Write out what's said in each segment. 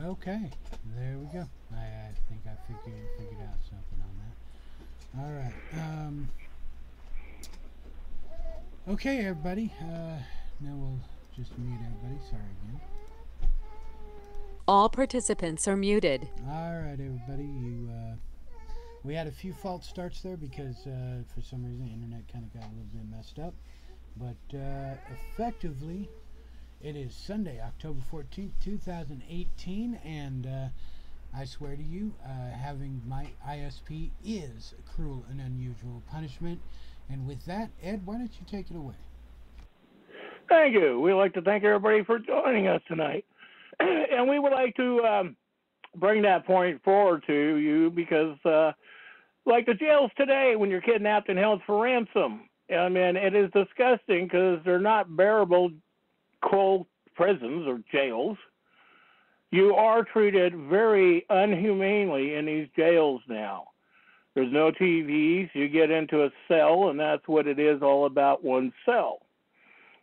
Okay, there we go. I think I figured out something on that. All right. Okay, everybody. Now we'll just mute everybody. Sorry again. All participants are muted. All right, everybody. We had a few false starts there because for some reason the internet kind of got a little bit messed up. But effectively, it is Sunday, October 14th, 2018, and I swear to you, having my ISP is cruel and unusual punishment. And with that, Ed, why don't you take it away? Thank you. We'd like to thank everybody for joining us tonight. And we would like to bring that point forward to you because, like the jails today, when you're kidnapped and held for ransom, I mean, it is disgusting because they're not bearable cold prisons or jails. You are treated very unhumanely in these jails now. There's no TVs. You get into a cell, and that's what it is all about, one cell.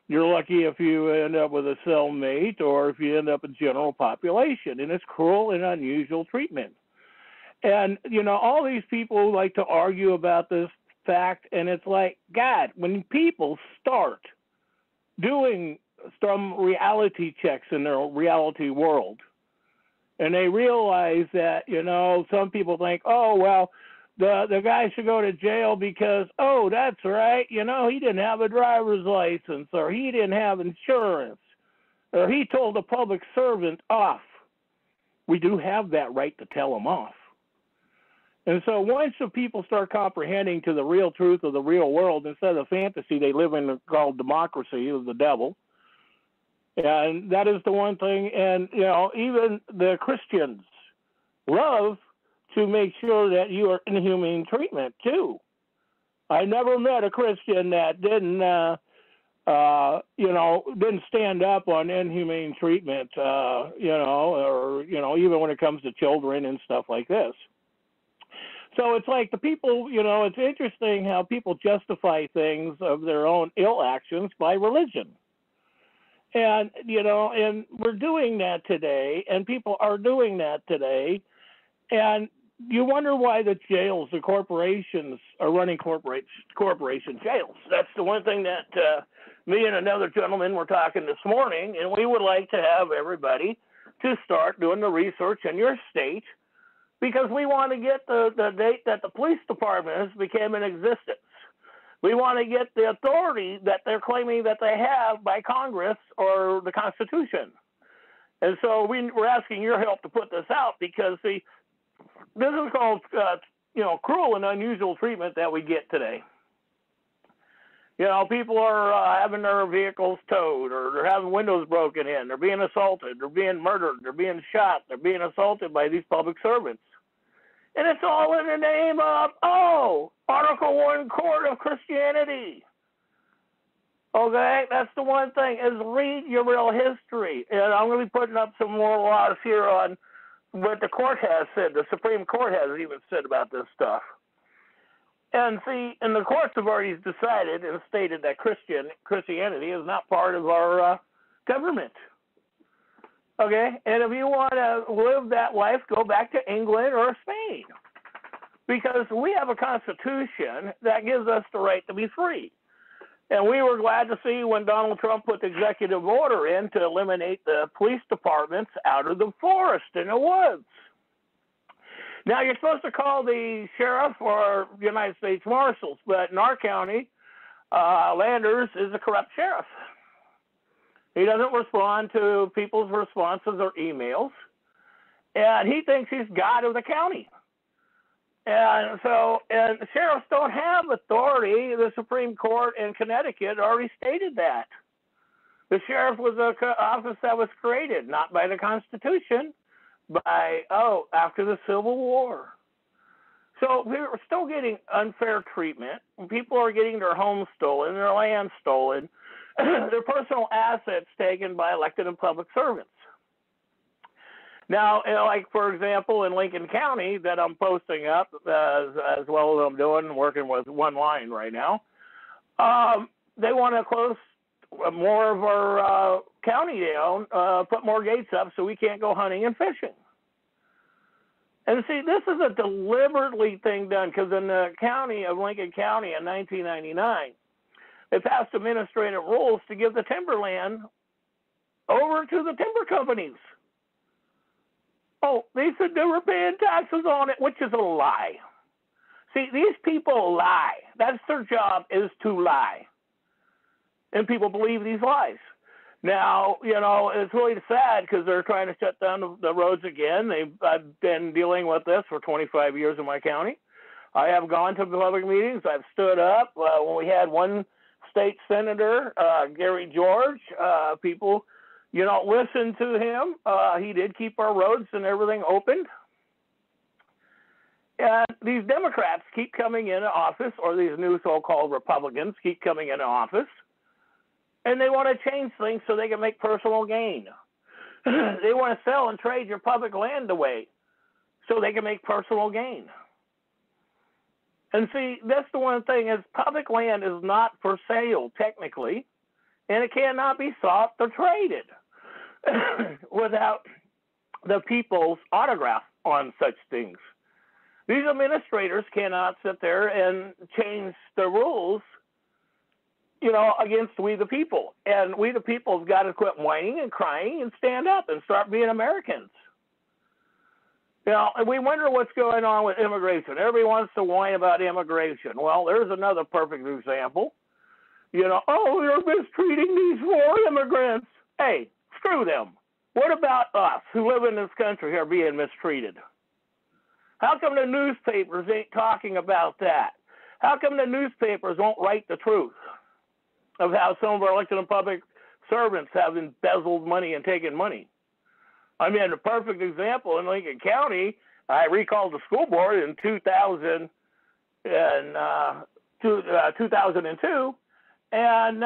You're lucky if you end up with a cellmate or if you end up in general population, and it's cruel and unusual treatment. And, you know, all these people like to argue about this fact, and it's like, God, when people start doing some reality checks in their reality world, and they realize that, you know, some people think, oh, well, the guy should go to jail because, oh, that's right, you know, he didn't have a driver's license, or he didn't have insurance, or he told a public servant off. We do have that right to tell him off. And so once the people start comprehending to the real truth of the real world instead of fantasy they live in called democracy of the devil, and that is the one thing, and, you know, even the Christians love to make sure that you are inhumane treatment too. I never met a Christian that didn't, you know, didn't stand up on inhumane treatment, you know, or, you know, even when it comes to children and stuff like this. So it's like the people, you know, it's interesting how people justify things of their own ill actions by religion. And, you know, and we're doing that today, and people are doing that today. And you wonder why the jails, the corporations are running corporation jails. That's the one thing that me and another gentleman were talking this morning, and we would like to have everybody to start doing the research in your state, because we want to get the date that the police department has become in existence. We want to get the authority that they're claiming that they have by Congress or the Constitution. And so we're asking your help to put this out because, see, this is called, you know, cruel and unusual treatment that we get today. You know, people are having their vehicles towed, or they're having windows broken in, they're being assaulted, they're being murdered, they're being shot, they're being assaulted by these public servants. And it's all in the name of, oh, Article 1 Court of Christianity. Okay, that's the one thing, is read your real history. And I'm going to be putting up some more laws here on what the court has said. The Supreme Court has even said about this stuff. And see, and the courts have already decided and stated that Christianity is not part of our government. Okay, and if you want to live that life, go back to England or Spain, because we have a constitution that gives us the right to be free. And we were glad to see when Donald Trump put the executive order in to eliminate the police departments out of the forest and the woods. Now, you're supposed to call the sheriff or United States Marshals, but in our county, Landers is a corrupt sheriff. He doesn't respond to people's responses or emails, and he thinks he's God of the county. And so, and sheriffs don't have authority. The Supreme Court in Connecticut already stated that. The sheriff was an office that was created, not by the Constitution, by, after the Civil War. So we're still getting unfair treatment. People are getting their homes stolen, their land stolen, their personal assets taken by elected and public servants. Now, like, for example, in Lincoln County that I'm posting up, as well as I'm doing, working with one line right now, they want to close more of our county down, put more gates up so we can't go hunting and fishing. And see, this is a deliberately thing done, because in the county of Lincoln County in 1999, they passed administrative rules to give the timberland over to the timber companies. Oh, they said they were paying taxes on it, which is a lie. See, these people lie. That's their job, is to lie. And people believe these lies. Now, you know, it's really sad because they're trying to shut down the roads again. I've been dealing with this for 25 years in my county. I have gone to public meetings. I've stood up. When we had one state senator, Gary George, people, you know, listened to him. He did keep our roads and everything open. And these Democrats keep coming into office, or these new so-called Republicans keep coming into office, and they want to change things so they can make personal gain. They want to sell and trade your public land away so they can make personal gain. And see, that's the one thing, is public land is not for sale technically, and it cannot be sought or traded without the people's autograph on such things. These administrators cannot sit there and change the rules, you know, against we the people. And we the people have got to quit whining and crying and stand up and start being Americans. You know, and we wonder what's going on with immigration. Everybody wants to whine about immigration. Well, there's another perfect example. You know, oh, they're mistreating these poor immigrants. Hey, screw them. What about us who live in this country here being mistreated? How come the newspapers ain't talking about that? How come the newspapers won't write the truth of how some of our elected and public servants have embezzled money and taken money? I mean, a perfect example in Lincoln County, I recalled the school board in 2002, and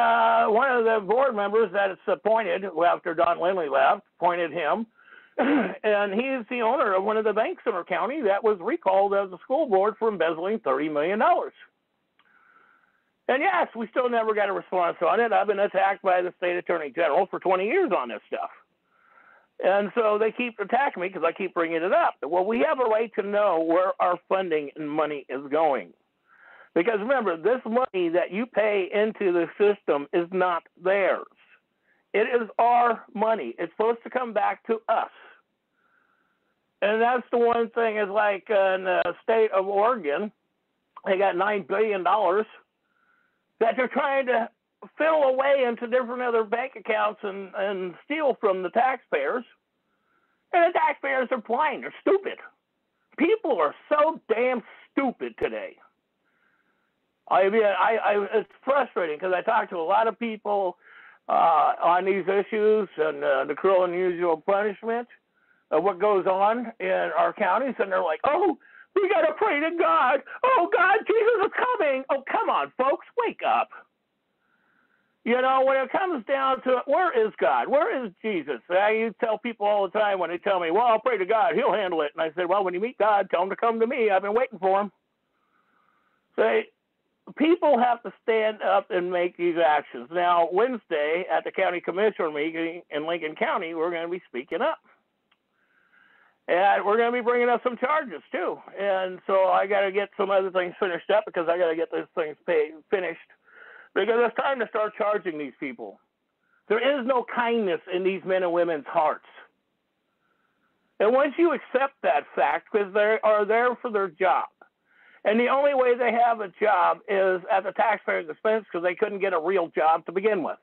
one of the board members that's appointed after Don Lindley left, appointed him, and he is the owner of one of the banks in our county that was recalled as a school board for embezzling $30 million. And yes, we still never got a response on it. I've been attacked by the state attorney general for 20 years on this stuff. And so they keep attacking me because I keep bringing it up. Well, we have a right to know where our funding and money is going. Because remember, this money that you pay into the system is not theirs. It is our money. It's supposed to come back to us. And that's the one thing, is like in the state of Oregon, they got $9 billion that they're trying to fiddle away into different other bank accounts and steal from the taxpayers. And the taxpayers are blind. They're stupid. People are so damn stupid today. I mean, it's frustrating because I talk to a lot of people on these issues and the cruel and unusual punishment of what goes on in our counties, and they're like, oh, we got to pray to God. Oh, God, Jesus is coming. Oh, come on, folks, wake up. You know, when it comes down to it, where is God? Where is Jesus? I tell people all the time when they tell me, well, I'll pray to God, he'll handle it. And I said, well, when you meet God, tell him to come to me. I've been waiting for him. Say, people have to stand up and make these actions. Now, Wednesday at the county commissioner meeting in Lincoln County, we're going to be speaking up. And we're going to be bringing up some charges, too. And so I got to get some other things finished up because I got to get those things finished. Because it's time to start charging these people. There is no kindness in these men and women's hearts. And once you accept that fact, because they are there for their job, and the only way they have a job is at the taxpayer's expense because they couldn't get a real job to begin with.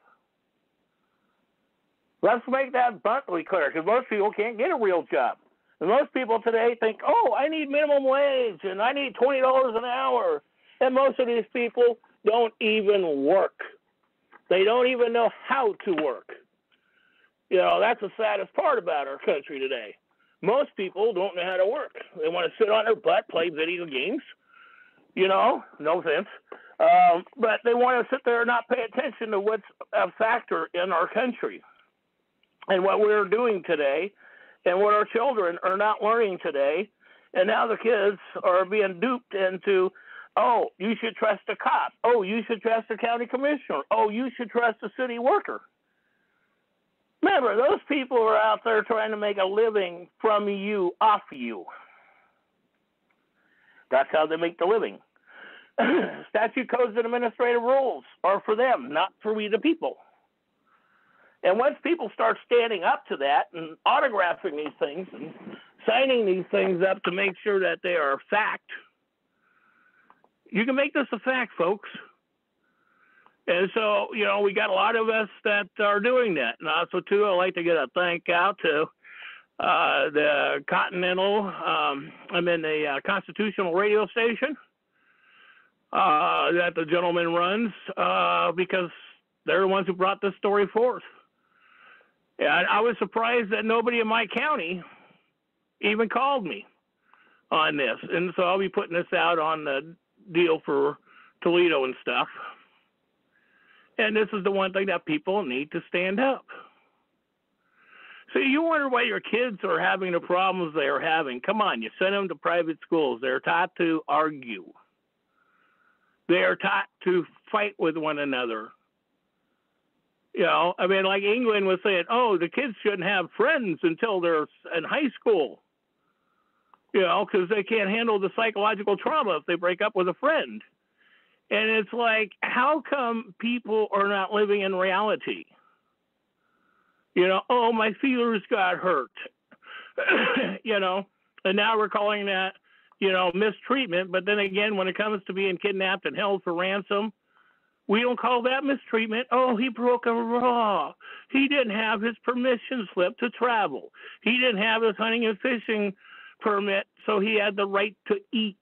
Let's make that bluntly clear, because most people can't get a real job. And most people today think, oh, I need minimum wage and I need $20 an hour. And most of these people don't even work. They don't even know how to work. You know, that's the saddest part about our country today. Most people don't know how to work. They want to sit on their butt, play video games. You know, no offense. But they want to sit there and not pay attention to what's a factor in our country and what we're doing today and what our children are not learning today. And now the kids are being duped into Oh, you should trust a cop. Oh, you should trust a county commissioner. Oh, you should trust a city worker. Remember, those people are out there trying to make a living from you, off you. That's how they make the living. Statute, codes, and administrative rules are for them, not for we the people. And once people start standing up to that and autographing these things and signing these things up to make sure that they are a fact, you can make this a fact, folks. And so, you know, we got a lot of us that are doing that. And also, too, I'd like to get a thank out to the Continental, the Constitutional radio station that the gentleman runs, because they're the ones who brought this story forth. And I was surprised that nobody in my county even called me on this. And so I'll be putting this out on the deal for Toledo and stuff. And this is the one thing that people need to stand up. So you wonder why your kids are having the problems they are having. Come on, you send them to private schools. They're taught to argue. They are taught to fight with one another. You know, I mean, like England was saying, oh, the kids shouldn't have friends until they're in high school. You know, because they can't handle the psychological trauma if they break up with a friend. And it's like, how come people are not living in reality? You know, oh, my feelers got hurt. You know, and now we're calling that, you know, mistreatment. But then again, when it comes to being kidnapped and held for ransom, we don't call that mistreatment. Oh, he broke a law. He didn't have his permission slip to travel. He didn't have his hunting and fishing permit, so he had the right to eat.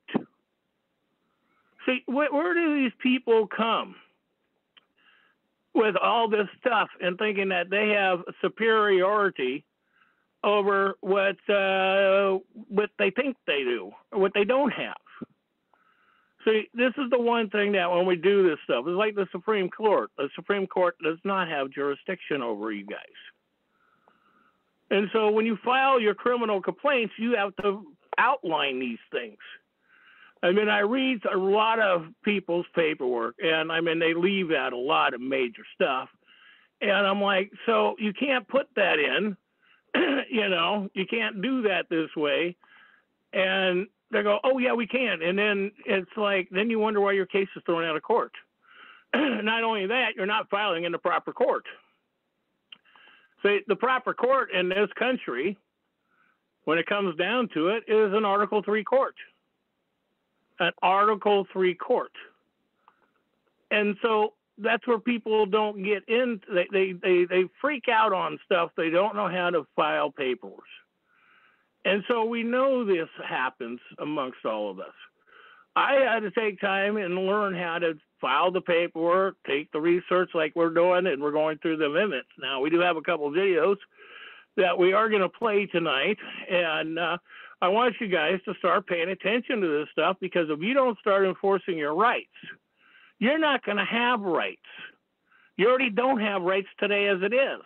See, where do these people come with all this stuff and thinking that they have superiority over what they think they do, or what they don't have? See, this is the one thing that when we do this stuff, it's like the Supreme Court. The Supreme Court does not have jurisdiction over you guys. And so when you file your criminal complaints, you have to outline these things. I mean, I read a lot of people's paperwork, and I mean, they leave out a lot of major stuff. And I'm like, so you can't put that in, you know, you can't do that this way. And they go, oh, yeah, we can. And then it's like, then you wonder why your case is thrown out of court. Not only that, you're not filing in the proper court. See, the proper court in this country, when it comes down to it, is an Article III court. An Article III court. And so that's where people don't get in. They freak out on stuff. They don't know how to file paperwork. And so we know this happens amongst all of us. I had to take time and learn how to file the paperwork, take the research like we're doing, and we're going through the amendments. Now, we do have a couple of videos that we are going to play tonight, and I want you guys to start paying attention to this stuff, because if you don't start enforcing your rights, you're not going to have rights. You already don't have rights today as it is,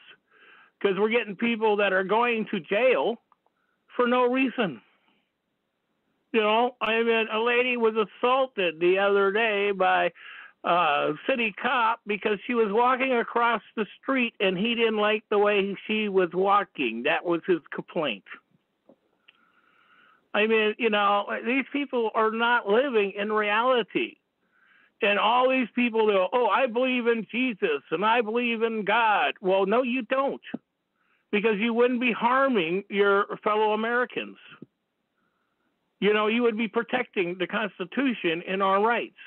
because we're getting people that are going to jail for no reason. You know, I mean, a lady was assaulted the other day by a city cop because she was walking across the street and he didn't like the way she was walking. That was his complaint. I mean, you know, these people are not living in reality. And all these people go, oh, I believe in Jesus and I believe in God. Well, no, you don't, because you wouldn't be harming your fellow Americans. You know, you would be protecting the Constitution and our rights.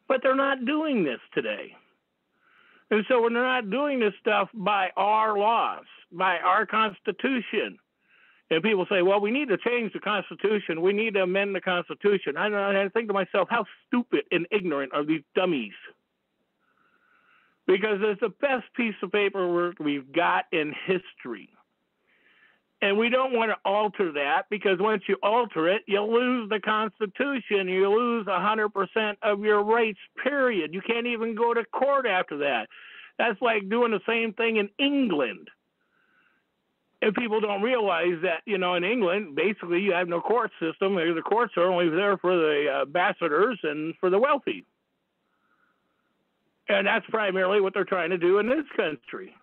But they're not doing this today. And so when they're not doing this stuff by our laws, by our Constitution, and people say, well, we need to change the Constitution, we need to amend the Constitution. I think to myself, how stupid and ignorant are these dummies? Because it's the best piece of paperwork we've got in history. And we don't want to alter that, because once you alter it, you lose the Constitution. You lose 100% of your rights, period. You can't even go to court after that. That's like doing the same thing in England. And people don't realize that, you know, in England, basically you have no court system. The courts are only there for the ambassadors and for the wealthy. And that's primarily what they're trying to do in this country.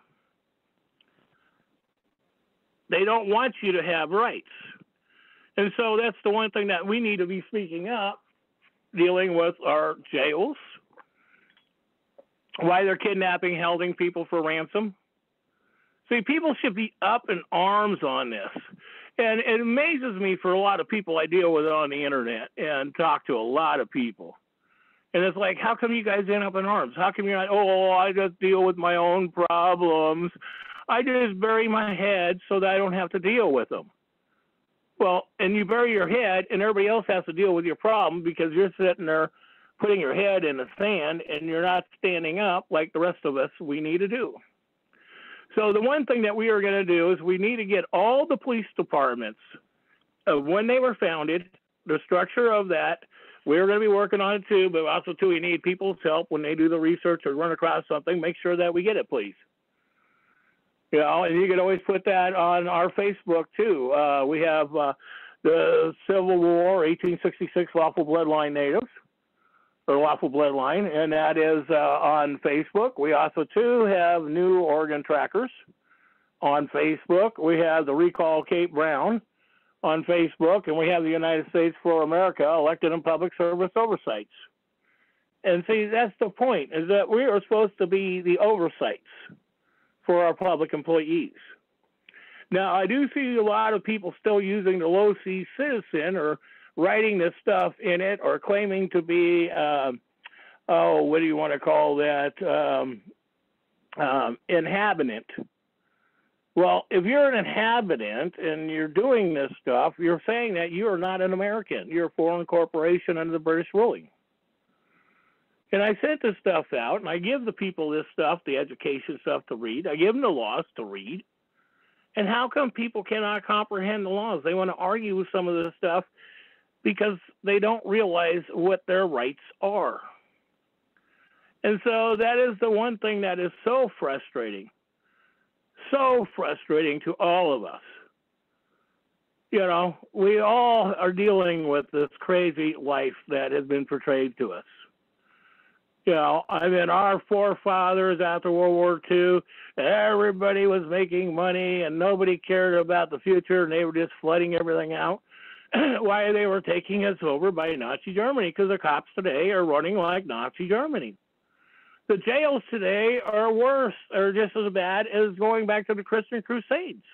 They don't want you to have rights. And so that's the one thing that we need to be speaking up, dealing with our jails, why they're kidnapping, holding people for ransom. See, people should be up in arms on this. And it amazes me for a lot of people I deal with on the internet and talk to a lot of people. And it's like, how come you guys end up in arms? How come you're not, oh, I just deal with my own problems. I just bury my head so that I don't have to deal with them. Well, and you bury your head and everybody else has to deal with your problem because you're sitting there putting your head in the sand and you're not standing up like the rest of us we need to do. So the one thing that we are going to do is we need to get all the police departments of when they were founded, the structure of that. We're going to be working on it too, but also too, we need people's help when they do the research or run across something. Make sure that we get it, please. You know, and you can always put that on our Facebook too. We have the Civil War, 1866 Lawful Bloodline Natives, or Lawful Bloodline, and that is on Facebook. We also too have New Oregon Trackers on Facebook. We have the Recall Cape Brown on Facebook, and we have the United States for America Elected and Public Service Oversights. And see, that's the point, is that we are supposed to be the oversights for our public employees. Now, I do see a lot of people still using the low C citizen or writing this stuff in it or claiming to be, what do you want to call that, inhabitant. Well, if you're an inhabitant and you're doing this stuff, you're saying that you are not an American. You're a foreign corporation under the British ruling. And I sent this stuff out, and I give the people this stuff, the education stuff to read. I give them the laws to read. And how come people cannot comprehend the laws? They want to argue with some of this stuff because they don't realize what their rights are. And so that is the one thing that is so frustrating to all of us. You know, we all are dealing with this crazy life that has been portrayed to us. You know, I mean, our forefathers after World War II, everybody was making money and nobody cared about the future and they were just flooding everything out. Why they were taking us over by Nazi Germany, because the cops today are running like Nazi Germany. The jails today are worse, or just as bad as going back to the Christian Crusades.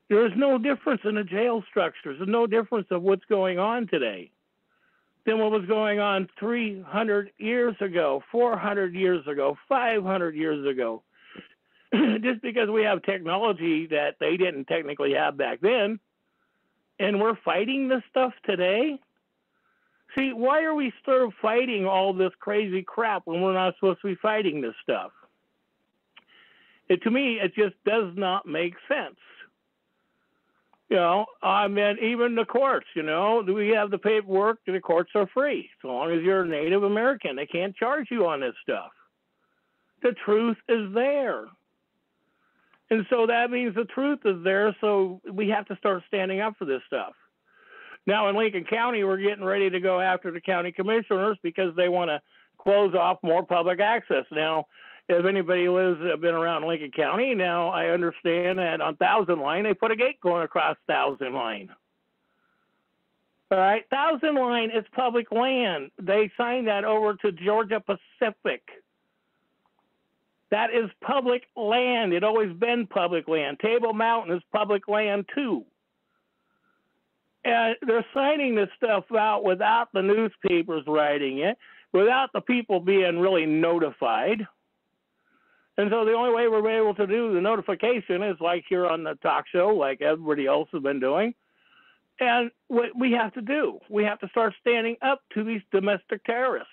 There's no difference in the jail structures. There's no difference of what's going on today than what was going on 300 years ago, 400 years ago, 500 years ago. Just because we have technology that they didn't technically have back then, and we're fighting this stuff today. See, why are we still fighting all this crazy crap when we're not supposed to be fighting this stuff? To me, it just does not make sense. You know, I mean, even the courts, you know, we have the paperwork, the courts are free. So long as you're a Native American, they can't charge you on this stuff. The truth is there. And so that means the truth is there, so we have to start standing up for this stuff. Now, in Lincoln County, we're getting ready to go after the county commissioners because they want to close off more public access. Now, if anybody been around Lincoln County, now I understand that on 1000 Line, they put a gate going across 1000 Line. All right, 1000 Line is public land. They signed that over to Georgia Pacific. That is public land. It's always been public land. Table Mountain is public land too. And they're signing this stuff out without the newspapers writing it, without the people being really notified. And so the only way we're able to do the notification is like here on the talk show, like everybody else has been doing. And what we have to do, we have to start standing up to these domestic terrorists.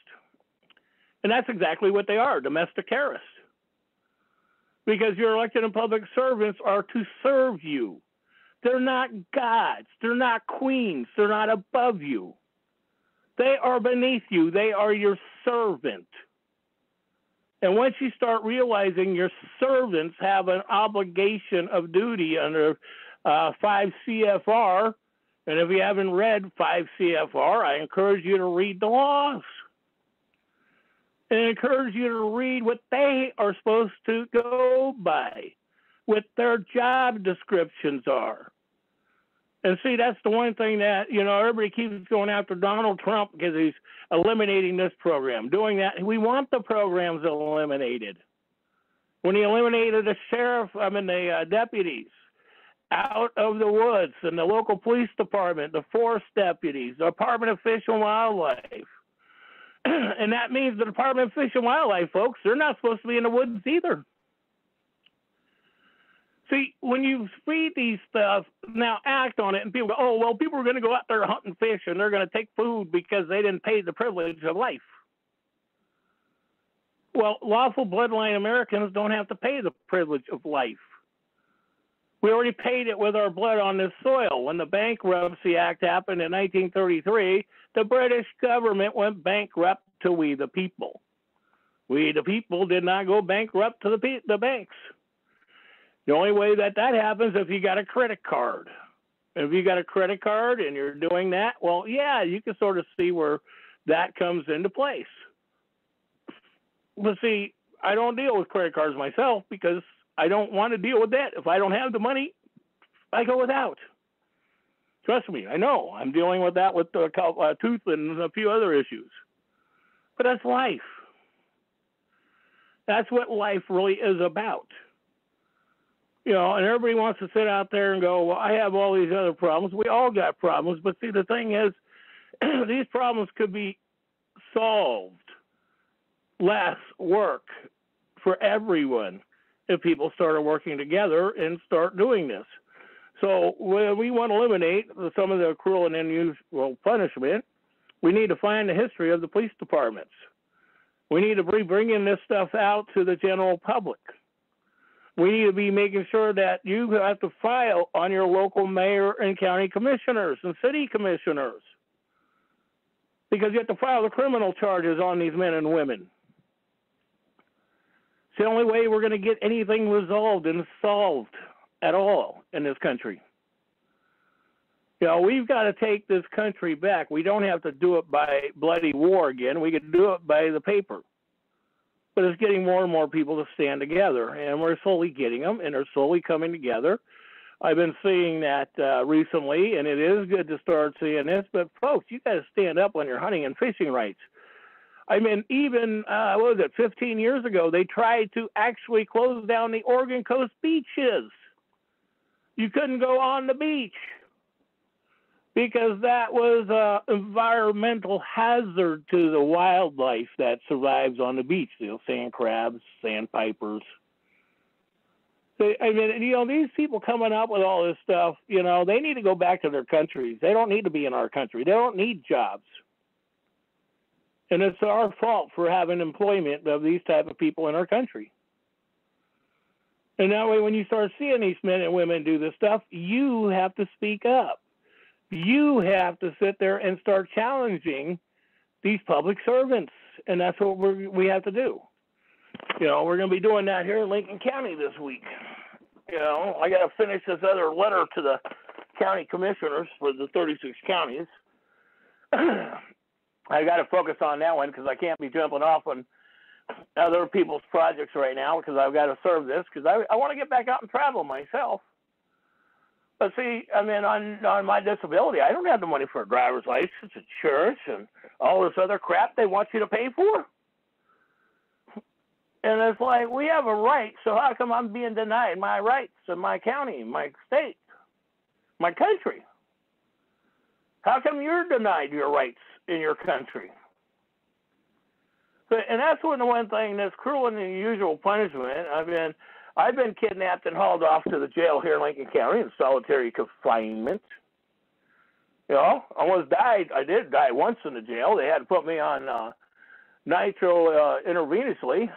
And that's exactly what they are, domestic terrorists. Because your elected and public servants are to serve you. They're not gods. They're not queens. They're not above you. They are beneath you. They are your servant. And once you start realizing your servants have an obligation of duty under 5 CFR, and if you haven't read 5 CFR, I encourage you to read the laws. And I encourage you to read what they are supposed to go by, what their job descriptions are. And see, that's the one thing that, everybody keeps going after Donald Trump because he's eliminating this program, doing that. We want the programs eliminated. When he eliminated the deputies out of the woods and the local police department, the forest deputies, the Department of Fish and Wildlife. And that means the Department of Fish and Wildlife, folks, they're not supposed to be in the woods either. See, when you read these stuff, now act on it, and people go, oh, well, people are going to go out there hunting fish, and they're going to take food because they didn't pay the privilege of life. Well, lawful bloodline Americans don't have to pay the privilege of life. We already paid it with our blood on this soil. When the Bankruptcy Act happened in 1933, the British government went bankrupt to we the people. We the people did not go bankrupt to the banks. The only way that happens is if you got a credit card. If you got a credit card and you're doing that, well, yeah, you can sort of see where that comes into place. But see, I don't deal with credit cards myself because I don't want to deal with that. If I don't have the money, I go without. Trust me, I know. I'm dealing with that with the tooth and a few other issues. But that's life. That's what life really is about. And everybody wants to sit out there and go, well, I have all these other problems. We all got problems. But see, the thing is, these problems could be solved. Less work for everyone if people started working together and start doing this. So when we want to eliminate some of the cruel and unusual punishment, we need to find the history of the police departments. We need to be bringing this stuff out to the general public. We need to be making sure that you have to file on your local mayor and county commissioners and city commissioners, because you have to file the criminal charges on these men and women. It's the only way we're going to get anything resolved and solved at all in this country. We've got to take this country back. We don't have to do it by bloody war again. We can do it by the paper. But it's getting more and more people to stand together, and we're slowly getting them, and they're slowly coming together. I've been seeing that recently, and it is good to start seeing this, but folks, you got to stand up on your hunting and fishing rights. I mean, even, 15 years ago, they tried to actually close down the Oregon coast beaches. You couldn't go on the beach because that was an environmental hazard to the wildlife that survives on the beach, sand crabs, sandpipers. These people coming up with all this stuff, they need to go back to their countries. They don't need to be in our country. They don't need jobs. And it's our fault for having employment of these type of people in our country. And that way, when you start seeing these men and women do this stuff, you have to speak up. You have to sit there and start challenging these public servants. And that's what we have to do. We're going to be doing that here in Lincoln County this week. I got to finish this other letter to the county commissioners for the 36 counties. I got to focus on that one because I can't be jumping off on other people's projects right now because I've got to serve this because I want to get back out and travel myself. But see, on my disability, I don't have the money for a driver's license, insurance, and all this other crap they want you to pay for. And it's like, we have a right, so how come I'm being denied my rights in my county, my state, my country? How come you're denied your rights in your country? And that's the one thing that's cruel and unusual punishment. I've been kidnapped and hauled off to the jail here in Lincoln County in solitary confinement. Almost died. I did die once in the jail. They had to put me on nitro intravenously,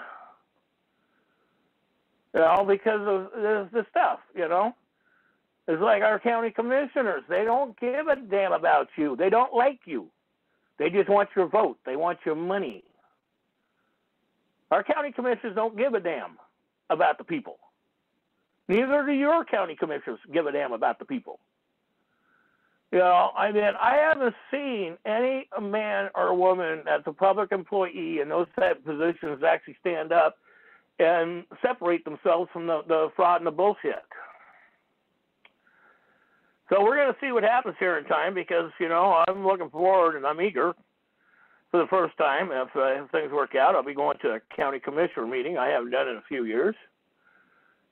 because of the stuff, It's like our county commissioners. They don't give a damn about you. They don't like you. They just want your vote. They want your money. Our county commissioners don't give a damn about the people. Neither do your county commissioners give a damn about the people. You know, I mean, I haven't seen any man or woman that's a public employee in those type of positions actually stand up and separate themselves from the fraud and the bullshit. So we're going to see what happens here in time because, you know, I'm looking forward and I'm eager for the first time. If things work out, I'll be going to a county commissioner meeting. I haven't done it in a few years.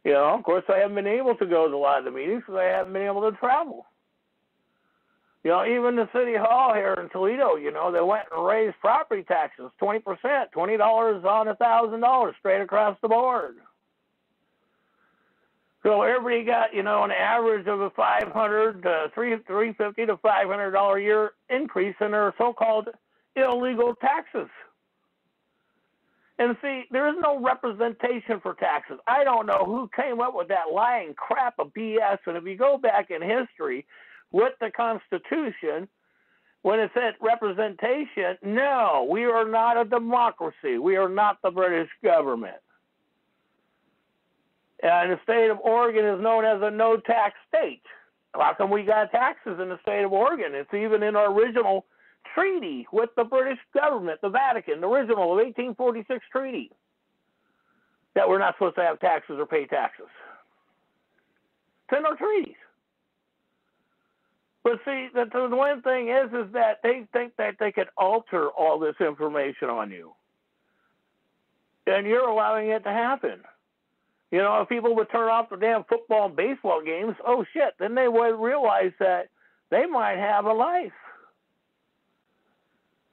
You know, of course, I haven't been able to go to a lot of the meetings because I haven't been able to travel. You know, even the city hall here in Toledo, you know, they went and raised property taxes 20%, $20 on $1,000 straight across the board. So everybody got, you know, an average of a $350 to $500 a year increase in their so-called illegal taxes. And see, there is no representation for taxes. I don't know who came up with that lying crap of BS. And if you go back in history with the Constitution, when it said representation, no, we are not a democracy. We are not the British government. And the state of Oregon is known as a no-tax state. How come we got taxes in the state of Oregon? It's even in our original treaty with the British government, the Vatican, the original 1846 treaty, that we're not supposed to have taxes or pay taxes. It's in our treaties. But see, the one thing is that they think that they could alter all this information on you. And you're allowing it to happen. You know, if people would turn off the damn football and baseball games, oh shit, then they would realize that they might have a life.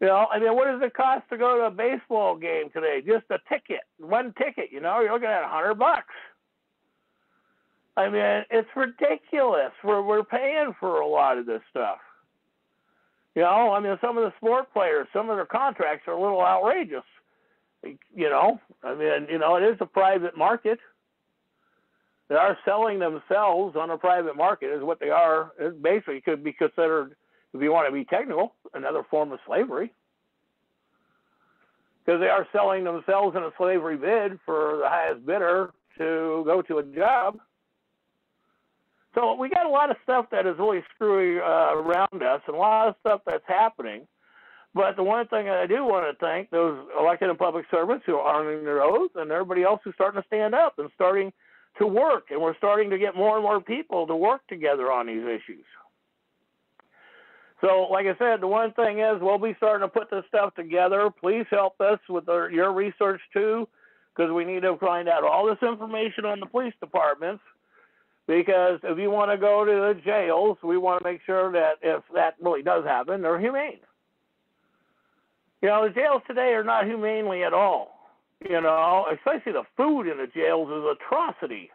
You know, I mean, what does it cost to go to a baseball game today? Just a ticket, one ticket, you know, you're looking at $100. I mean, it's ridiculous. We're paying for a lot of this stuff. You know, I mean, some of the sport players, some of their contracts are a little outrageous. You know, I mean, you know, it is a private market. They are selling themselves on a private market is what they are. It basically could be considered, if you want to be technical, another form of slavery. Because they are selling themselves in a slavery bid for the highest bidder to go to a job. So we got a lot of stuff that is really screwy around us and a lot of stuff that's happening. But the one thing I do want to thank those elected and public servants who are honoring their oath and everybody else who's starting to stand up and starting to work. And we're starting to get more and more people to work together on these issues. So, like I said, the one thing is we'll be starting to put this stuff together. Please help us with your research, too, because we need to find out all this information on the police departments. Because if you want to go to the jails, we want to make sure that if that really does happen, they're humane. You know, the jails today are not humanely at all. You know, especially the food in the jails is atrocity.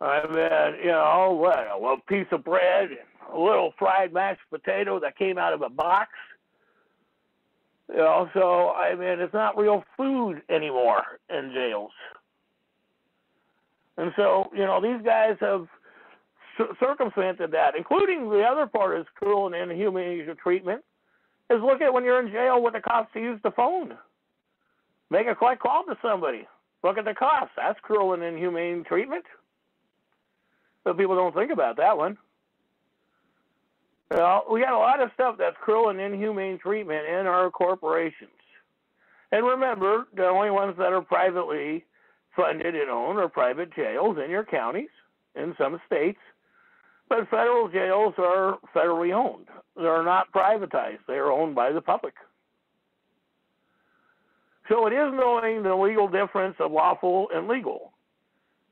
I mean, you know, what, a little piece of bread, a little fried mashed potato that came out of a box. You know, so, I mean, it's not real food anymore in jails. And so, you know, these guys have circumvented that, including the other part is cruel and inhumane treatment, is look at when you're in jail with the cops to use the phone. Make a collect call to somebody. Look at the cost. That's cruel and inhumane treatment. But people don't think about that one. You know, we got a lot of stuff that's cruel and inhumane treatment in our corporations. And remember, the only ones that are privately funded and owned are private jails in your counties, in some states. But federal jails are federally owned. They're not privatized. They are owned by the public. So it is knowing the legal difference of lawful and legal.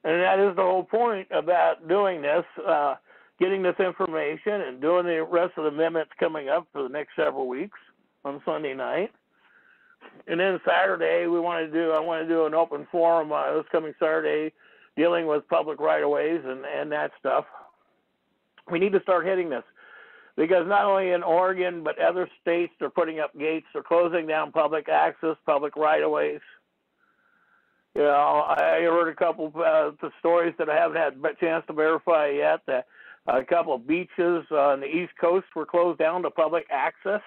And that is the whole point about doing this, getting this information and doing the rest of the amendments coming up for the next several weeks on Sunday night. And then Saturday, I want to do an open forum this coming Saturday dealing with public right-of-ways and that stuff. We need to start hitting this because not only in Oregon, but other states are putting up gates. They're closing down public access, public right-of-ways. You know, I heard a couple of stories that I haven't had a chance to verify yet. That a couple of beaches on the East Coast were closed down to public access.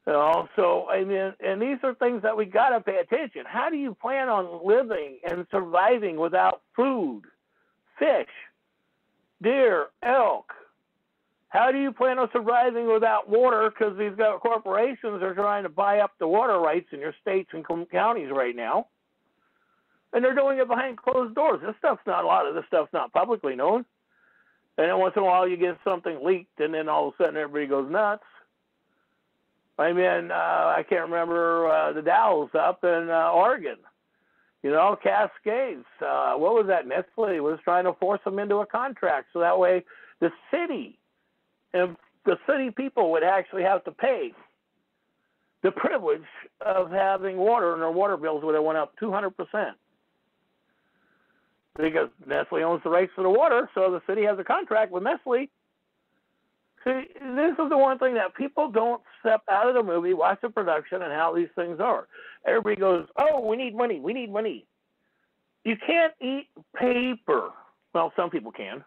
You know, so I mean, and these are things that we got to pay attention. How do you plan on living and surviving without food, fish, deer, elk? How do you plan on surviving without water? Because these corporations are trying to buy up the water rights in your states and counties right now, and they're doing it behind closed doors. A lot of this stuff's not publicly known. And then once in a while you get something leaked, and then all of a sudden everybody goes nuts. I mean, I can't remember the Dalles up in Oregon. You know, Cascades. What was that? Nestle was trying to force them into a contract so that way the city and the city people would actually have to pay the privilege of having water, and their water bills would have went up 200%. Because Nestle owns the rights to the water, so the city has a contract with Nestle. See, this is the one thing that people don't step out of the movie, watch the production, and how these things are. Everybody goes, oh, we need money, we need money. You can't eat paper. Well, some people can.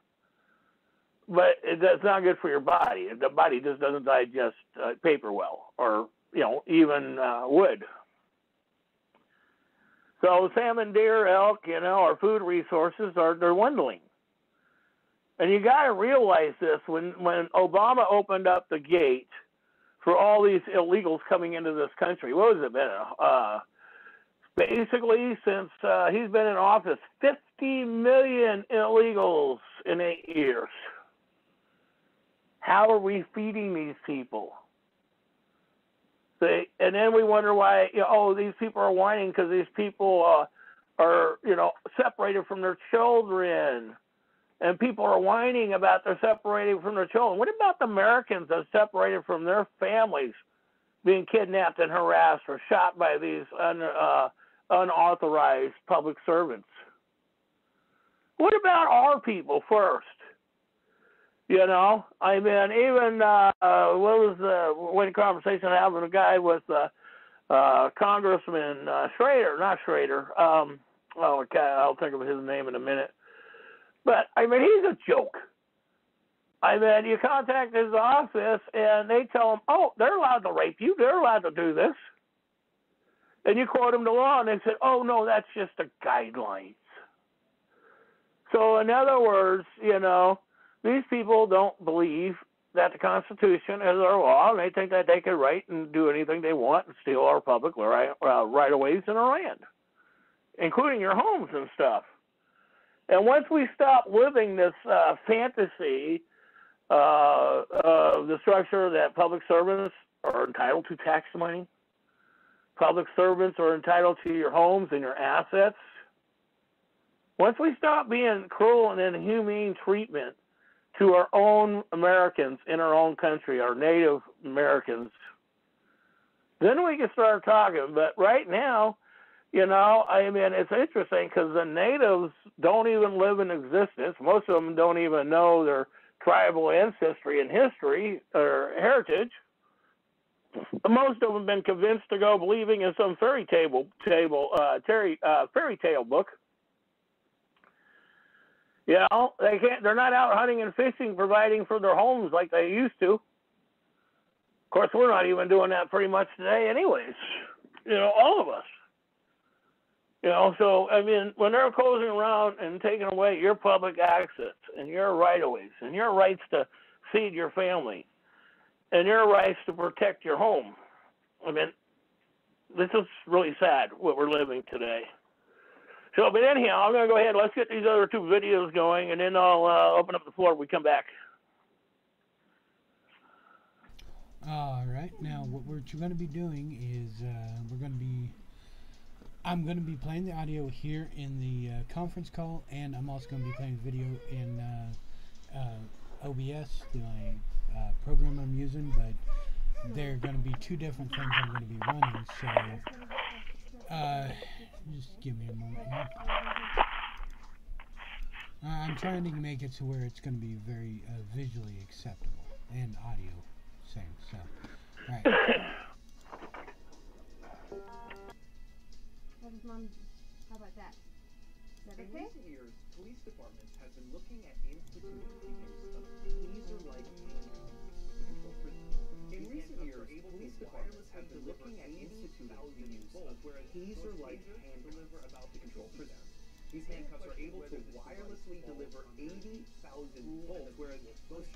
But that's not good for your body. The body just doesn't digest paper well, or, you know, even wood. So salmon, deer, elk, you know, our food resources they're dwindling. And you got to realize this, when Obama opened up the gate for all these illegals coming into this country, what has it been? Basically, since he's been in office, 50 million illegals in 8 years. How are we feeding these people? And then we wonder why, you know, oh, these people are whining because these people are, you know, separated from their children. And people are whining about they're separating from their children. What about the Americans that are separated from their families, being kidnapped and harassed or shot by these unauthorized public servants? What about our people first? You know, I mean, even what was the one conversation I had with a guy with Congressman Schrader. Okay, I'll think of his name in a minute. But I mean, he's a joke. I mean, you contact his office and they tell him, oh, they're allowed to rape you. They're allowed to do this. And you quote them the law, and they said, oh, no, that's just the guidelines. So in other words, you know, these people don't believe that the Constitution is our law, and they think that they can write and do anything they want and steal our public right-of-ways in our land, including your homes and stuff. And once we stop living this fantasy of the structure that public servants are entitled to tax money, public servants are entitled to your homes and your assets, once we stop being cruel and inhumane treatment to our own Americans in our own country, our Native Americans, then we can start talking. But right now, you know, I mean, it's interesting because the natives don't even live in existence. Most of them don't even know their tribal ancestry and history or heritage. Most of them have been convinced to go believing in some fairy tale book. You know, they're not out hunting and fishing, providing for their homes like they used to. Of course, we're not even doing that pretty much today anyways. You know, all of us. You know, so, I mean, when they're closing around and taking away your public access and your right-of-ways and your rights to feed your family and your rights to protect your home, I mean, this is really sad what we're living today. So, but anyhow, I'm going to go ahead. Let's get these other two videos going, and then I'll open up the floor when we come back. All right. Now, what we're going to be doing is I'm going to be playing the audio here in the conference call, and I'm also going to be playing video in OBS, my program I'm using, but they're going to be two different things I'm going to be running, so just give me a moment here. I'm trying to make it to where it's going to be very visually acceptable, and audio same, so, alright. What does Mom, how about that? Is that okay? In recent years, police departments have been looking at instituting the use of taser-like handguns to control prisoners. In recent years, police departments have been looking at instituting the use of taser-like handcuffs to control prisoners. These handcuffs are able to wirelessly deliver 80,000 volts, whereas most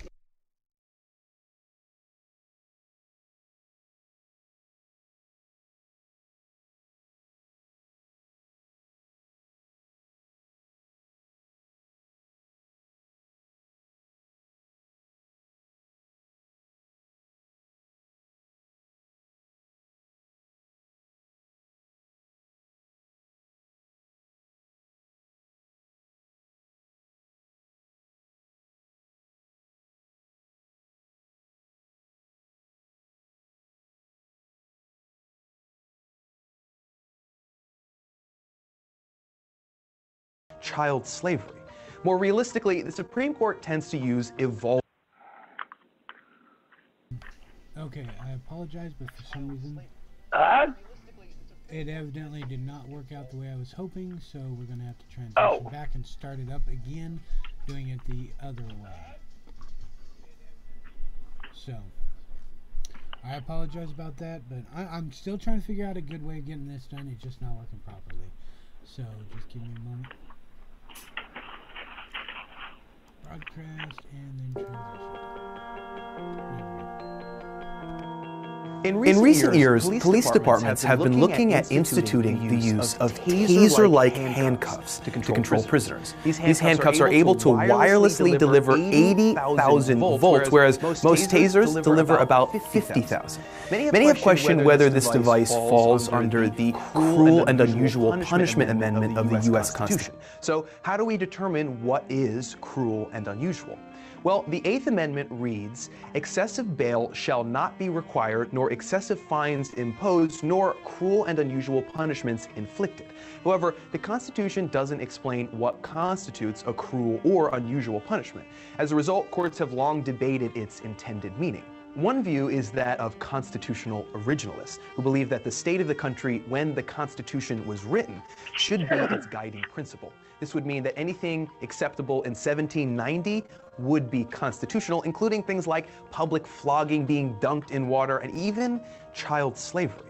child slavery. More realistically, the Supreme Court tends to use evolving. Okay, I apologize, but for some reason it evidently did not work out the way I was hoping, so we're going to have to transition back and start it up again, doing it the other way. So, I apologize about that, but I'm still trying to figure out a good way of getting this done. It's just not working properly. So, just give me a moment. Broadcast and then transition. In recent years, police departments have been looking at instituting the use of taser-like handcuffs to control prisoners. These handcuffs are able to wirelessly deliver 80,000 volts, whereas most tasers deliver about 50,000. Many have questioned whether this device falls under the Cruel and Unusual Punishment Amendment of the U.S. Constitution. So, how do we determine what is cruel and unusual? Well, the Eighth Amendment reads, "Excessive bail shall not be required, nor excessive fines imposed, nor cruel and unusual punishments inflicted." However, the Constitution doesn't explain what constitutes a cruel or unusual punishment. As a result, courts have long debated its intended meaning. One view is that of constitutional originalists, who believe that the state of the country when the Constitution was written should be its guiding principle. This would mean that anything acceptable in 1790 would be constitutional, including things like public flogging, being dunked in water, and even child slavery.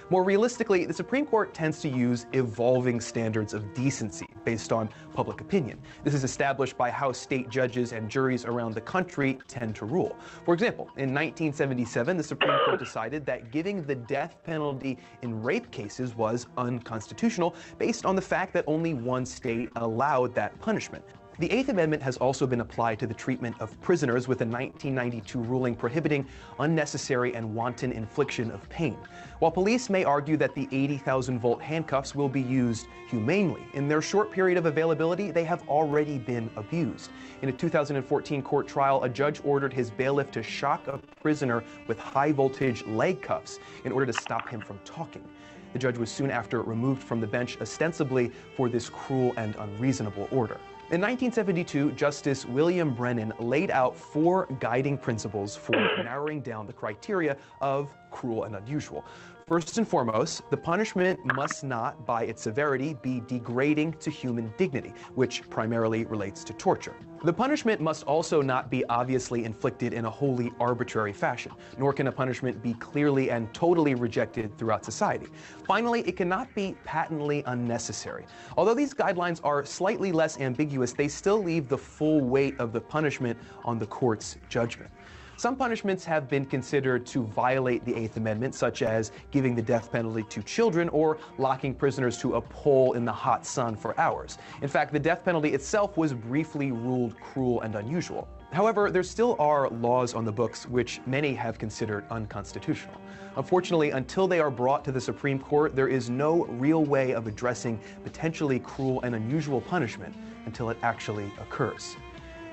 More realistically, the Supreme Court tends to use evolving standards of decency based on public opinion. This is established by how state judges and juries around the country tend to rule. For example, in 1977, the Supreme Court decided that giving the death penalty in rape cases was unconstitutional based on the fact that only one state allowed that punishment. The Eighth Amendment has also been applied to the treatment of prisoners with a 1992 ruling prohibiting unnecessary and wanton infliction of pain. While police may argue that the 80,000-volt handcuffs will be used humanely, in their short period of availability, they have already been abused. In a 2014 court trial, a judge ordered his bailiff to shock a prisoner with high-voltage leg cuffs in order to stop him from talking. The judge was soon after removed from the bench, ostensibly for this cruel and unreasonable order. In 1972, Justice William Brennan laid out 4 guiding principles for narrowing down the criteria of cruel and unusual. First and foremost, the punishment must not, by its severity, be degrading to human dignity, which primarily relates to torture. The punishment must also not be obviously inflicted in a wholly arbitrary fashion, nor can a punishment be clearly and totally rejected throughout society. Finally, it cannot be patently unnecessary. Although these guidelines are slightly less ambiguous, they still leave the full weight of the punishment on the court's judgment. Some punishments have been considered to violate the Eighth Amendment, such as giving the death penalty to children or locking prisoners to a pole in the hot sun for hours. In fact, the death penalty itself was briefly ruled cruel and unusual. However, there still are laws on the books which many have considered unconstitutional. Unfortunately, until they are brought to the Supreme Court, there is no real way of addressing potentially cruel and unusual punishment until it actually occurs.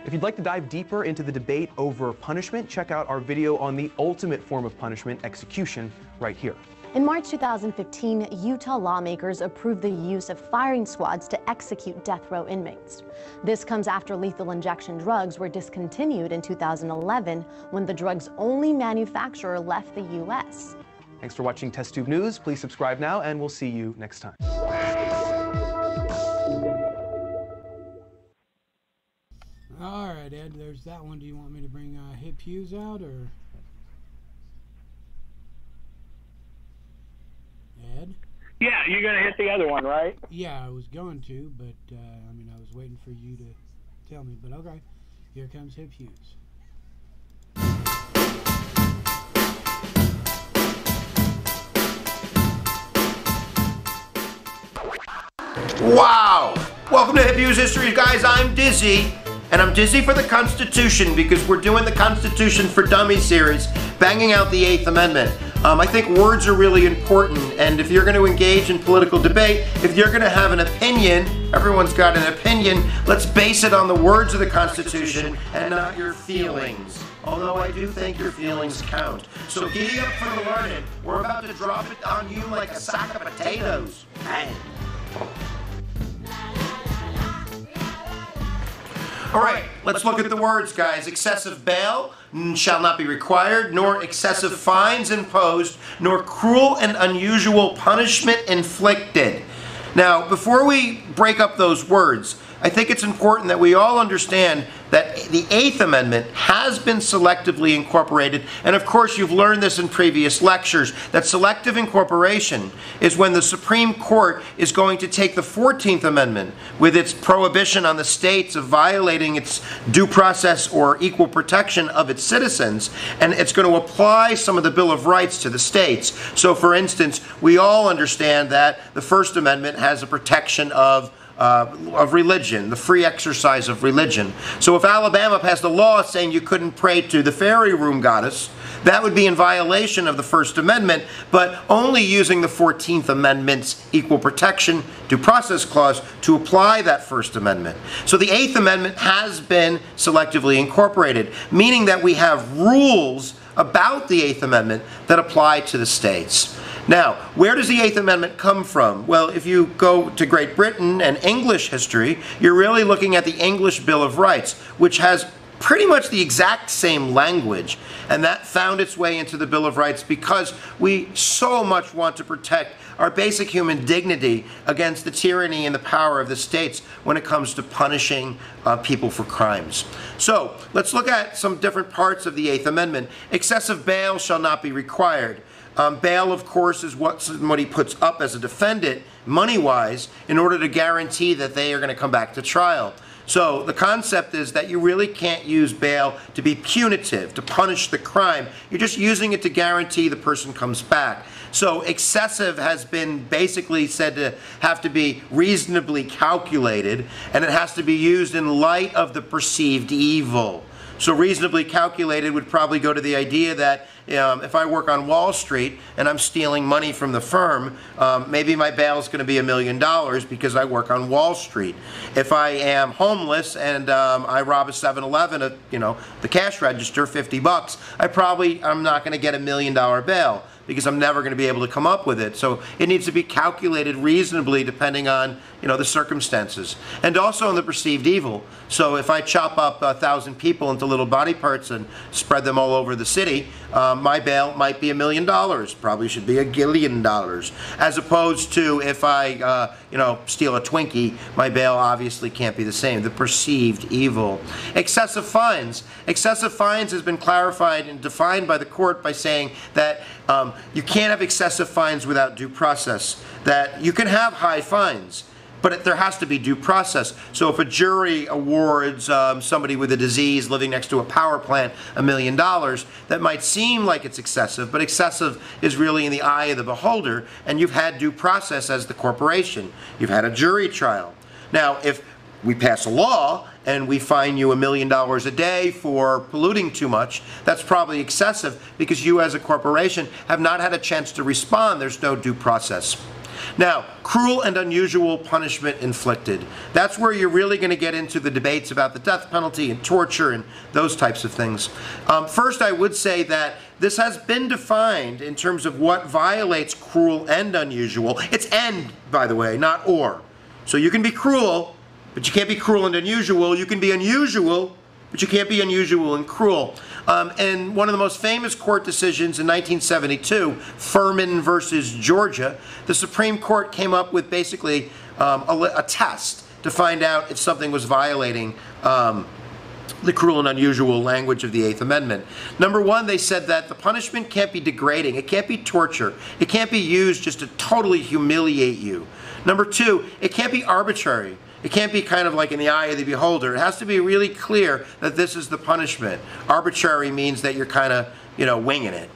If you'd like to dive deeper into the debate over punishment, check out our video on the ultimate form of punishment, execution, right here. In March 2015, Utah lawmakers approved the use of firing squads to execute death row inmates. This comes after lethal injection drugs were discontinued in 2011 when the drug's only manufacturer left the U.S. Thanks for watching Test Tube News. Please subscribe now, and we'll see you next time. All right, Ed, there's that one. Do you want me to bring Hip Hughes out, or? Yeah, you're going to hit the other one, right? Yeah, I was going to, but I mean, I was waiting for you to tell me. But okay, here comes Hip Hughes. Wow! Welcome to Hip Hughes History, guys. I'm Dizzy, and I'm dizzy for the Constitution because we're doing the Constitution for Dummies series, banging out the 8th Amendment. I think words are really important, and if you're going to engage in political debate, if you're going to have an opinion, everyone's got an opinion, let's base it on the words of the Constitution and not your feelings. Although I do think your feelings count. So giddy up for the learning. We're about to drop it on you like a sack of potatoes. Bang. All right, let's look at the words, guys. Excessive bail shall not be required, nor excessive fines imposed, nor cruel and unusual punishment inflicted. Now, before we break up those words, I think it's important that we all understand that the 8th Amendment has been selectively incorporated, and of course you've learned this in previous lectures, that selective incorporation is when the Supreme Court is going to take the 14th Amendment with its prohibition on the states of violating its due process or equal protection of its citizens, and it's going to apply some of the Bill of Rights to the states. So for instance, we all understand that the First Amendment has a protection of religion, the free exercise of religion. So if Alabama passed a law saying you couldn't pray to the fairy room goddess, that would be in violation of the First Amendment, but only using the 14th Amendment's equal protection due process clause to apply that First Amendment. So the 8th Amendment has been selectively incorporated, meaning that we have rules about the 8th Amendment that apply to the states. Now, where does the 8th Amendment come from? Well, if you go to Great Britain and English history, you're really looking at the English Bill of Rights, which has pretty much the exact same language. And that found its way into the Bill of Rights because we so much want to protect our basic human dignity against the tyranny and the power of the states when it comes to punishing people for crimes. So, let's look at some different parts of the 8th Amendment. Excessive bail shall not be required. Bail, of course, is what somebody puts up as a defendant, money-wise, in order to guarantee that they are going to come back to trial. So the concept is that you really can't use bail to be punitive, to punish the crime. You're just using it to guarantee the person comes back. So excessive has been basically said to have to be reasonably calculated, and it has to be used in light of the perceived evil. So reasonably calculated would probably go to the idea that if I work on Wall Street and I'm stealing money from the firm, maybe my bail is going to be $1 million because I work on Wall Street. If I am homeless and I rob a 7-Eleven, the cash register, 50 bucks, I'm not going to get $1 million bail because I'm never going to be able to come up with it. So it needs to be calculated reasonably depending on the circumstances. And also on the perceived evil. So if I chop up 1,000 people into little body parts and spread them all over the city, my bail might be $1 million, probably should be $1 gillion. As opposed to if I, steal a Twinkie, my bail obviously can't be the same. The perceived evil. Excessive fines. Excessive fines has been clarified and defined by the court by saying that you can't have excessive fines without due process. That you can have high fines, but there has to be due process. So if a jury awards somebody with a disease living next to a power plant $1 million, that might seem like it's excessive, but excessive is really in the eye of the beholder, and you've had due process as the corporation. You've had a jury trial. Now, if we pass a law and we fine you $1 million a day for polluting too much, that's probably excessive because you as a corporation have not had a chance to respond. There's no due process. Now, cruel and unusual punishment inflicted. That's where you're really going to get into the debates about the death penalty and torture and those types of things. First, I would say that this has been defined in terms of what violates cruel and unusual. It's and, by the way, not or. So you can be cruel, but you can't be cruel and unusual. You can be unusual, but you can't be unusual and cruel. And one of the most famous court decisions in 1972, Furman versus Georgia, the Supreme Court came up with basically a test to find out if something was violating the cruel and unusual language of the Eighth Amendment. Number one, they said that the punishment can't be degrading. It can't be torture. It can't be used just to totally humiliate you. Number two, it can't be arbitrary. It can't be kind of like in the eye of the beholder. It has to be really clear that this is the punishment. Arbitrary means that you're kind of, winging it.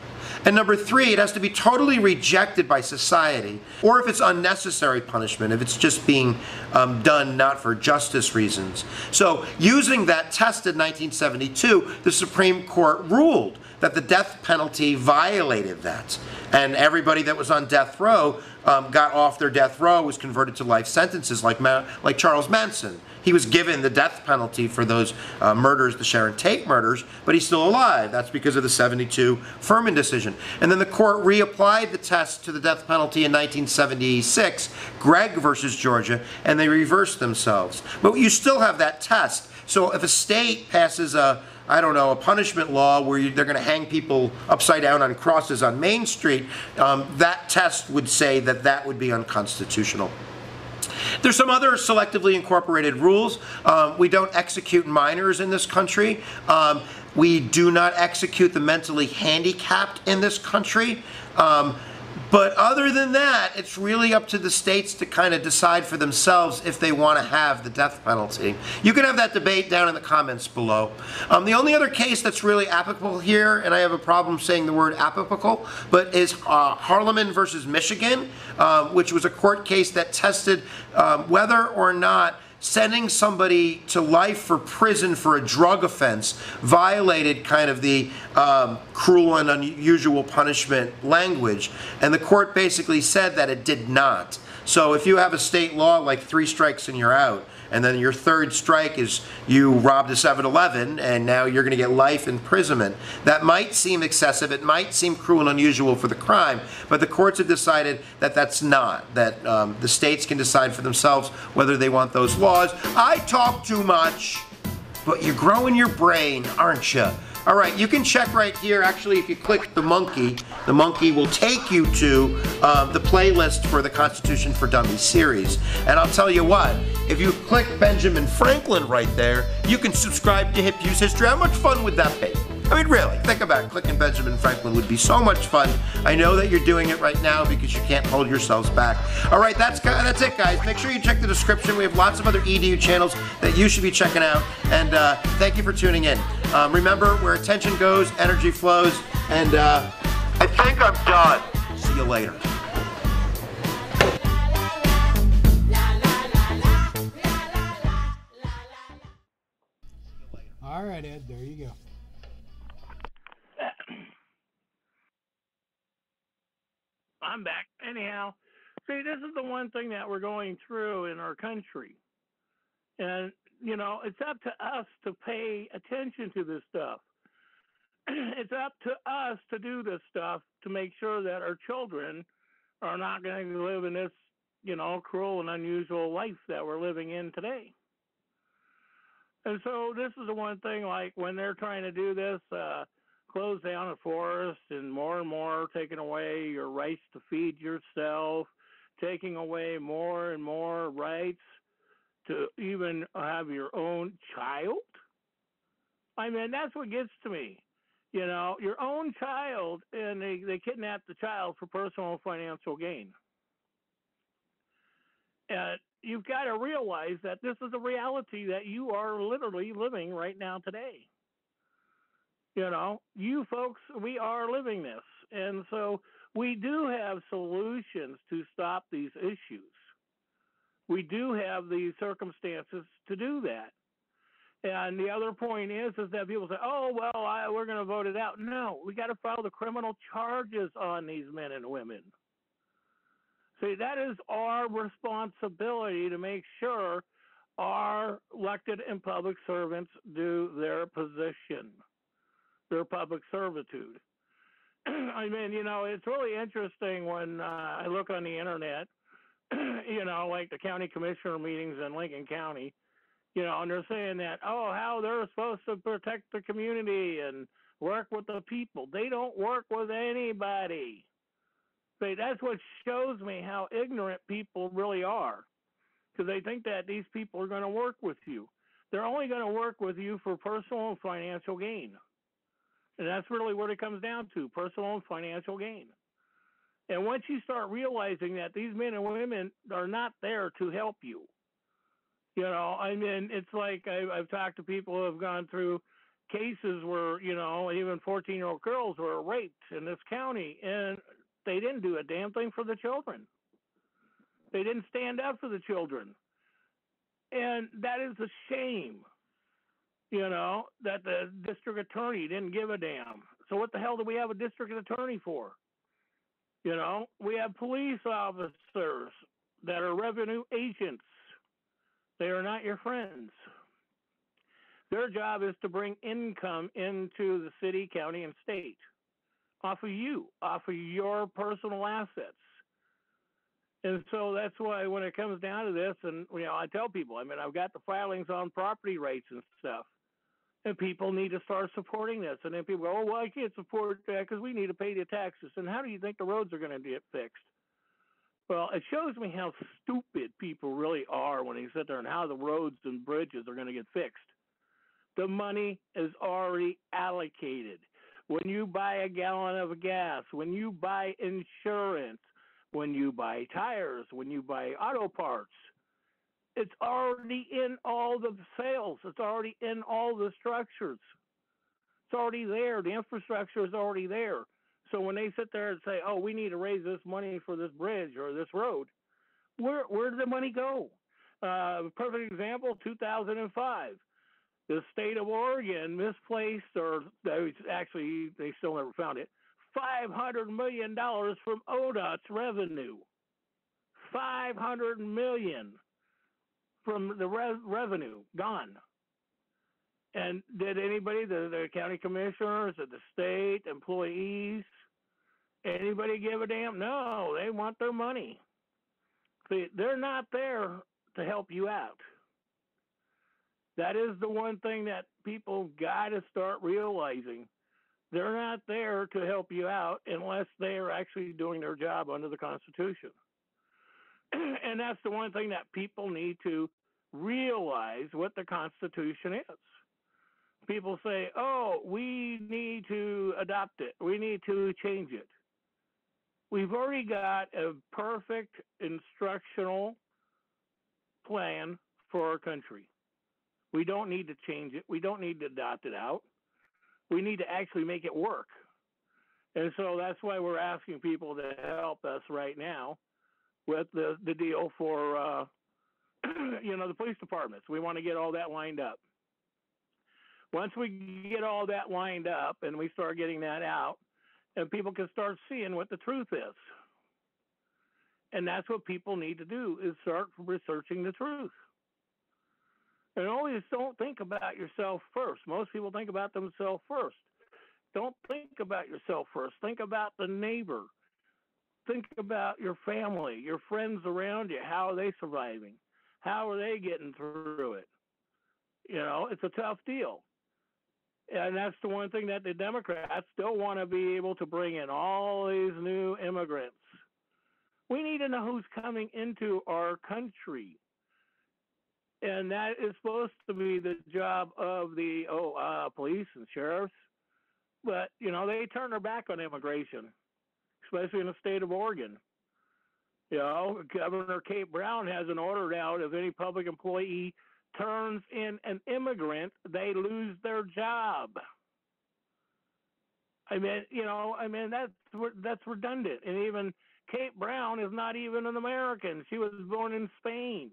And number three, it has to be totally rejected by society, or if it's unnecessary punishment, if it's just being done not for justice reasons. So using that test in 1972, the Supreme Court ruled that the death penalty violated that. And everybody that was on death row got off their death row, was converted to life sentences, like Charles Manson. He was given the death penalty for those murders, the Sharon Tate murders, but he's still alive. That's because of the 72 Furman decision. And then the court reapplied the test to the death penalty in 1976, Gregg versus Georgia, and they reversed themselves. But you still have that test. So if a state passes a punishment law where they're going to hang people upside down on crosses on Main Street, that test would say that that would be unconstitutional. There's some other selectively incorporated rules. We don't execute minors in this country. We do not execute the mentally handicapped in this country. But other than that, it's really up to the states to kind of decide for themselves if they want to have the death penalty. You can have that debate down in the comments below. The only other case that's really applicable here, and I have a problem saying the word applicable, but is Harleman versus Michigan, which was a court case that tested whether or not sending somebody to life for prison for a drug offense violated kind of the cruel and unusual punishment language. And the court basically said that it did not. So if you have a state law like 3 strikes and you're out, and then your 3rd strike is you robbed a 7-Eleven and now you're going to get life imprisonment, that might seem excessive, it might seem cruel and unusual for the crime, but the courts have decided that that's not, that the states can decide for themselves whether they want those laws. I talk too much, but you're growing your brain, aren't you? All right, you can check right here. Actually, if you click the monkey will take you to the playlist for the Constitution for Dummies series. And I'll tell you what, if you click Benjamin Franklin right there, you can subscribe to Hip Use History. How much fun would that be? I mean, really, think about it. Clicking Benjamin Franklin would be so much fun. I know that you're doing it right now because you can't hold yourselves back. All right, that's it, guys. Make sure you check the description. We have lots of other EDU channels that you should be checking out. And thank you for tuning in. Remember, where attention goes, energy flows. And I think I'm done. See you later. All right, Ed, there you go. I'm back. Anyhow, see, this is the one thing that we're going through in our country. And, it's up to us to pay attention to this stuff. It's up to us to do this stuff to make sure that our children are not going to live in this, cruel and unusual life that we're living in today. And so this is the one thing, like when they're trying to do this, close down a forest and more taking away your rights to feed yourself, taking away more and more rights to even have your own child. I mean, that's what gets to me. Your own child, and they kidnap the child for personal and financial gain. And you've got to realize that this is a reality that you are literally living right now today. You folks, we are living this. And so we do have solutions to stop these issues. We do have these circumstances to do that. And the other point is that people say, oh, well, we're going to vote it out. No, we got to file the criminal charges on these men and women. See, that is our responsibility to make sure our elected and public servants do their position, their public servitude. I mean, it's really interesting when I look on the internet, like the county commissioner meetings in Lincoln County, and they're saying that, how they're supposed to protect the community and work with the people. They don't work with anybody. See, that's what shows me how ignorant people really are, because they think that these people are going to work with you. They're only going to work with you for personal and financial gain. And that's really what it comes down to, personal and financial gain. And once you start realizing that these men and women are not there to help you, you know, I mean, it's like I've talked to people who have gone through cases where, you know, even 14-year-old girls were raped in this county, and they didn't do a damn thing for the children. They didn't stand up for the children. And that is a shame, you know, that the district attorney didn't give a damn. So what the hell do we have a district attorney for? You know, we have police officers that are revenue agents. They are not your friends. Their job is to bring income into the city, county, and state off of you, off of your personal assets. And so that's why when it comes down to this, and, you know, I tell people, I mean, I've got the filings on property rights and stuff, and people need to start supporting this. And then people go, oh, well, I can't support that because we need to pay the taxes. And how do you think the roads are going to get fixed? Well, it shows me how stupid people really are when they sit there and how the roads and bridges are going to get fixed. The money is already allocated. When you buy a gallon of gas, when you buy insurance, when you buy tires, when you buy auto parts, it's already in all the sales. It's already in all the structures. It's already there. The infrastructure is already there. So when they sit there and say, oh, we need to raise this money for this bridge or this road, where did the money go? Perfect example, 2005. The state of Oregon misplaced, or actually they still never found it, $500 million from ODOT's revenue. $500 million from the revenue gone. And did anybody, the county commissioners, the state employees, anybody give a damn? No, they want their money. See, they're not there to help you out. That is the one thing that people got to start realizing. They're not there to help you out unless they are actually doing their job under the Constitution. And that's the one thing that people need to realize what the Constitution is. People say, oh, we need to adopt it. We need to change it. We've already got a perfect instructional plan for our country. We don't need to change it. We don't need to adopt it out. We need to actually make it work. And so that's why we're asking people to help us right now with the deal for, you know, the police departments. We want to get all that lined up. Once we get all that lined up and we start getting that out, and people can start seeing what the truth is. And that's what people need to do, is start researching the truth. And always don't think about yourself first. Most people think about themselves first. Don't think about yourself first. Think about the neighbor. Think about your family, your friends around you. How are they surviving? How are they getting through it? You know, it's a tough deal. And that's the one thing that the Democrats still want to be able to bring in all these new immigrants. We need to know who's coming into our country. And that is supposed to be the job of the police and sheriffs. But, you know, they turn their back on immigration, especially in the state of Oregon. You know, Governor Kate Brown has an order out, if any public employee turns in an immigrant, they lose their job. I mean, you know, that's redundant. And even Kate Brown is not even an American. She was born in Spain.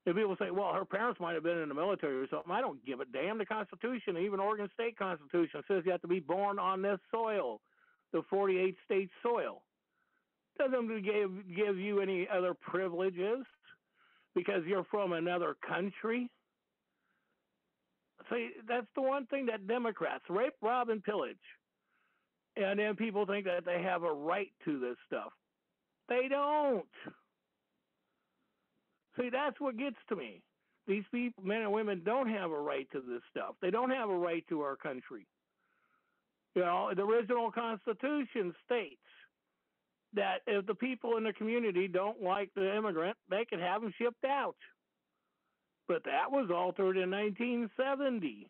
And people say, well, her parents might have been in the military or something. I don't give a damn. The Constitution, even Oregon State Constitution, says you have to be born on this soil, the 48 state soil. Doesn't give you any other privileges because you're from another country. See, that's the one thing that Democrats rape, rob, and pillage. And then people think that they have a right to this stuff. They don't. See, that's what gets to me. These people, men and women, don't have a right to this stuff. They don't have a right to our country. You know, the original Constitution states that if the people in the community don't like the immigrant, they can have them shipped out. But that was altered in 1970.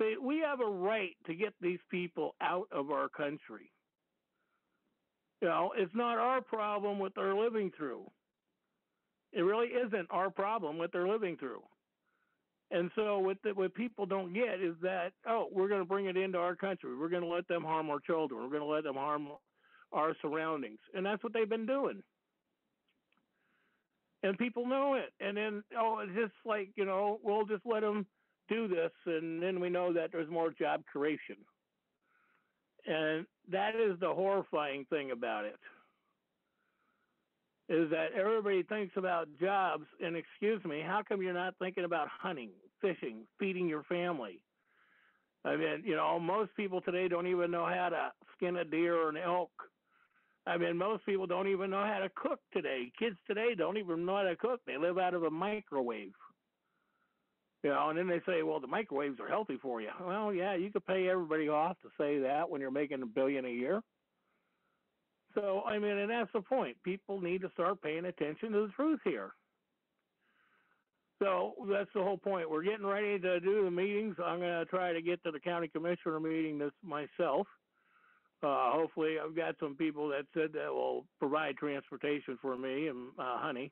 See, we have a right to get these people out of our country. You know, it's not our problem what they're living through. It really isn't our problem what they're living through. And so what people don't get is that, oh, we're going to bring it into our country. We're going to let them harm our children. We're going to let them harm our surroundings. And that's what they've been doing. And people know it. And then, oh, it's just like, you know, we'll just let them do this. And then we know that there's more job creation. And that is the horrifying thing about it, is that everybody thinks about jobs. And excuse me, how come you're not thinking about hunting, fishing, feeding your family? I mean, you know, most people today don't even know how to skin a deer or an elk. I mean, most people don't even know how to cook today. Kids today don't even know how to cook. They live out of a microwave. You know, and then they say, well, the microwaves are healthy for you. Well, yeah, you could pay everybody off to say that when you're making $1 billion a year. So, I mean, and that's the point. People need to start paying attention to the truth here. So that's the whole point. We're getting ready to do the meetings. I'm going to try to get to the county commissioner meeting this myself. Hopefully, I've got some people that said that will provide transportation for me and honey.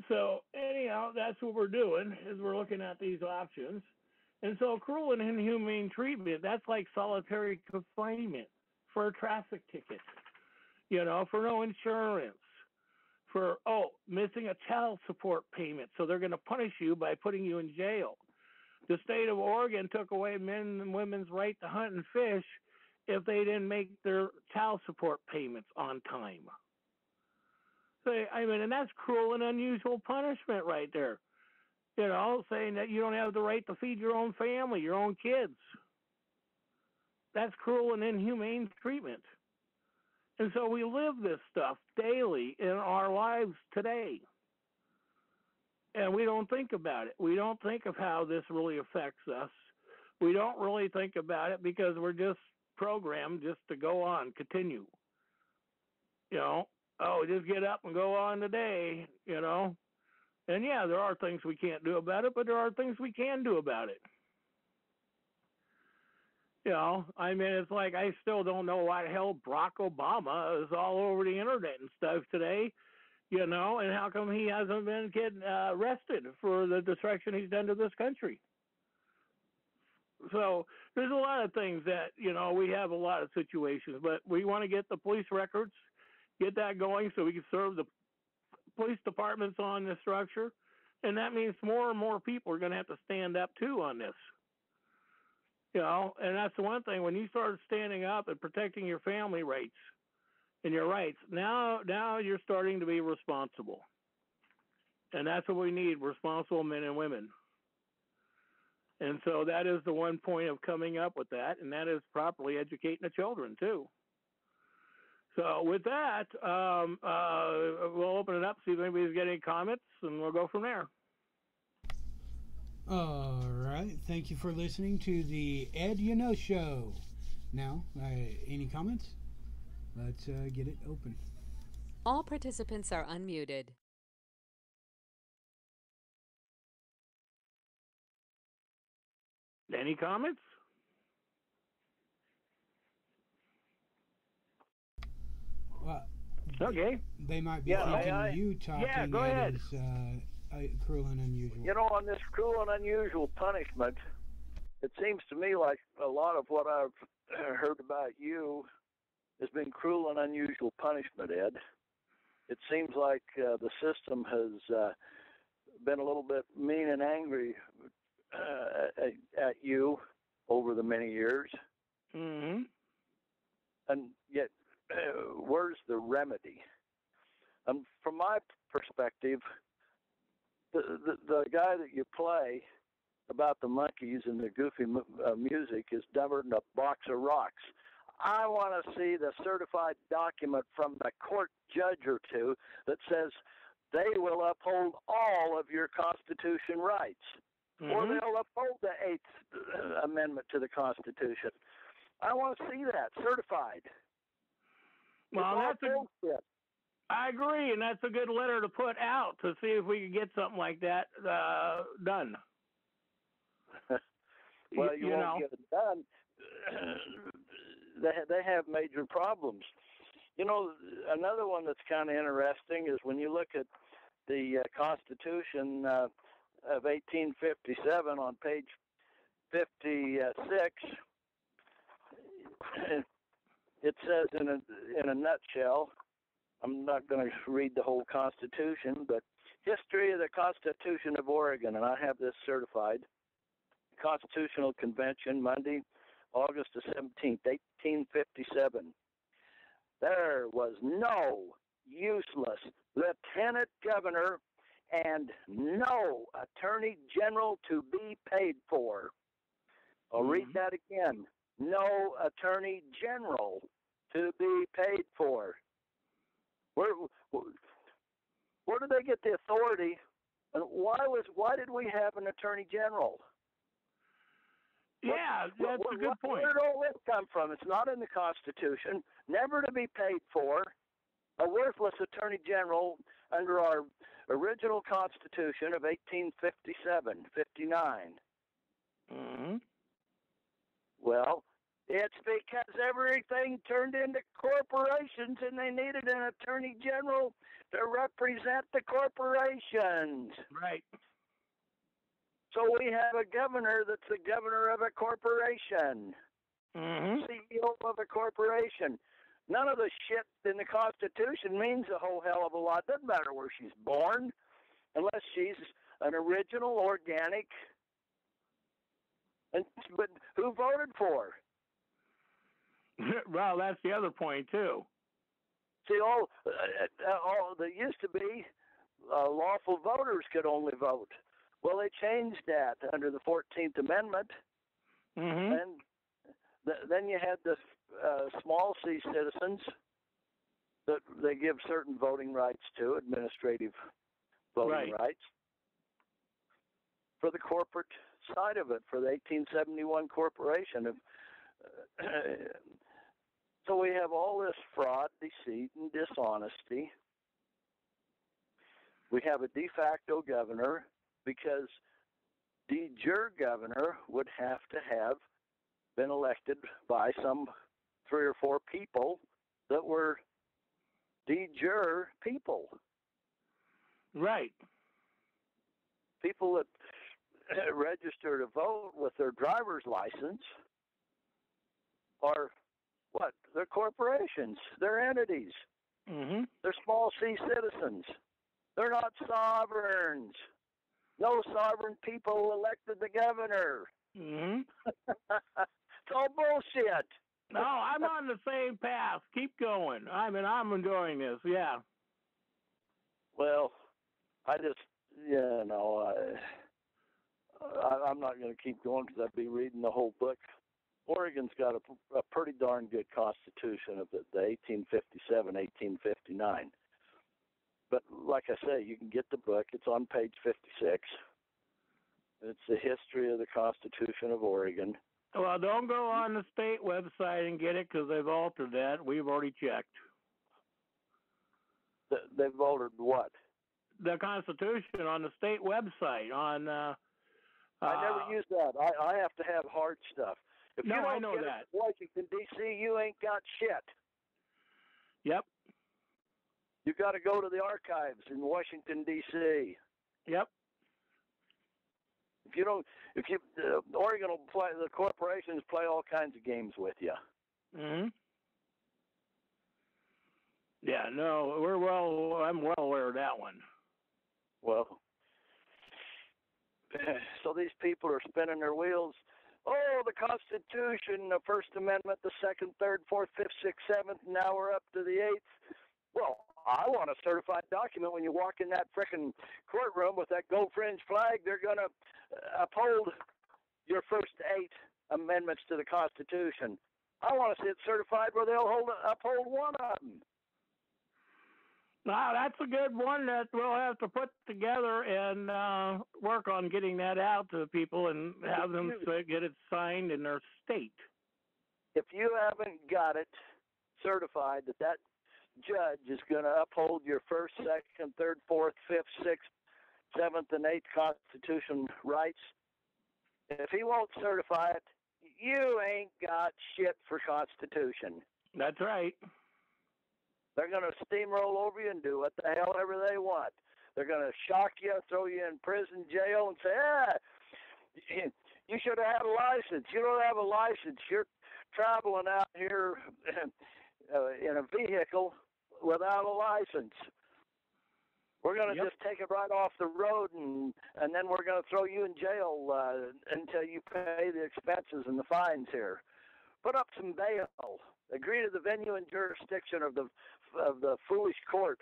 So anyhow, that's what we're doing, is we're looking at these options. And so cruel and inhumane treatment, that's like solitary confinement for a traffic ticket, you know, for no insurance, for, missing a child support payment. So they're going to punish you by putting you in jail. The state of Oregon took away men and women's right to hunt and fish if they didn't make their child support payments on time. So, I mean, and that's cruel and unusual punishment right there. You know, saying that you don't have the right to feed your own family, your own kids. That's cruel and inhumane treatment. And so we live this stuff daily in our lives today. And we don't think about it. We don't think of how this really affects us. We don't really think about it because we're just programmed just to go on, continue. You know, just get up and go on today, you know. And yeah, there are things we can't do about it, but there are things we can do about it. You know, I mean, it's like I still don't know why the hell Barack Obama is all over the internet and stuff today, you know, and how come he hasn't been getting arrested for the destruction he's done to this country. So there's a lot of things that, you know, we have a lot of situations, but we want to get the police records, get that going so we can serve the police departments on this structure. And that means more and more people are going to have to stand up too on this. You know, and that's the one thing, when you start standing up and protecting your family rights and your rights, now you're starting to be responsible. And that's what we need, responsible men and women. And so that is the one point of coming up with that, and that is properly educating the children too. So with that, we'll open it up, see if anybody's got any comments, and we'll go from there. All right. Thank you for listening to the Ed You Know Show. Now, any comments? Let's get it open. All participants are unmuted. Any comments? Well, okay. They might be thinking you talking go ahead. Is cruel and unusual. You know, on this cruel and unusual punishment, it seems to me like a lot of what I've heard about you has been cruel and unusual punishment, Ed. It seems like the system has been a little bit mean and angry at you over the many years. Mm-hmm. And yet, where's the remedy? And from my perspective, the guy that you play about the monkeys and the goofy music is dumber than a box of rocks. I want to see the certified document from the court judge or two that says they will uphold all of your Constitution rights. Mm-hmm. Or they'll uphold the 8th Amendment to the Constitution. I want to see that certified. Well, I agree, and that's a good letter to put out to see if we can get something like that done. Well, you won't get it done. They have major problems. You know, another one that's kind of interesting is when you look at the Constitution of 1857 on page 56, it says in a nutshell, I'm not going to read the whole Constitution, but history of the Constitution of Oregon, and I have this certified. Constitutional Convention, Monday, August the 17th, 1857. There was no useless lieutenant governor and no attorney general to be paid for. I'll read that again. No attorney general to be paid for. Where did they get the authority? And why did we have an attorney general? Yeah, that's a good point. Where did all this come from? It's not in the Constitution. Never to be paid for. A worthless attorney general under our original Constitution of 1857, 59. Mm-hmm. Well, it's because everything turned into corporations and they needed an attorney general to represent the corporations. Right. So we have a governor that's the governor of a corporation, CEO of a corporation. None of the shit in the Constitution means a whole hell of a lot. Doesn't matter where she's born, unless she's an original, organic. But who voted for her? Well, that's the other point too. See, all there used to be lawful voters could only vote. Well, they changed that under the 14th Amendment, and then you had the small C citizens that they give certain voting rights to, administrative voting rights, for the corporate side of it, for the 1871 corporation. So we have all this fraud, deceit, and dishonesty. We have a de facto governor, because de jure governor would have to have been elected by some 3 or 4 people that were de jure people. Right. People that register to vote with their driver's license are what? They're corporations. They're entities. They're small C citizens. They're not sovereigns. No sovereign people elected the governor. It's all bullshit. No, I'm on the same path. Keep going. I'm enjoying this. Yeah. Well, I just, I'm not going to keep going because I'd be reading the whole book. Oregon's got a pretty darn good constitution of the 1857, 1859. But like I say, you can get the book. It's on page 56. It's the history of the Constitution of Oregon. Well, don't go on the state website and get it because they've altered that. We've already checked. They've altered what? The Constitution on the state website. I never use that. I have to have hard stuff. If you don't I know get that. it in Washington, D.C., you ain't got shit. Yep. You got to go to the archives in Washington, D.C. Yep. Oregon will play, the corporations play all kinds of games with you. Yeah, no, I'm well aware of that one. Well, so these people are spinning their wheels. Oh, the Constitution, the First Amendment, the Second, Third, Fourth, Fifth, Sixth, Seventh, now we're up to the Eighth. Well, I want a certified document when you walk in that frickin' courtroom with that gold fringe flag. They're going to uphold your first 8 amendments to the Constitution. I want to see it certified where they'll uphold one of them. Now, that's a good one that we'll have to put together and work on getting that out to people and have them get it signed in their state. If you haven't got it certified that judge is going to uphold your first, second, third, fourth, fifth, sixth, seventh, and eighth Constitution rights, if he won't certify it, you ain't got shit for Constitution. That's right. They're going to steamroll over you and do what the hell ever they want. They're going to shock you, throw you in prison, jail, and say, you should have had a license. You don't have a license. You're traveling out here in a vehicle without a license. We're going to just take it right off the road, and then we're going to throw you in jail until you pay the expenses and the fines here. Put up some bail. Agree to the venue and jurisdiction of the foolish court,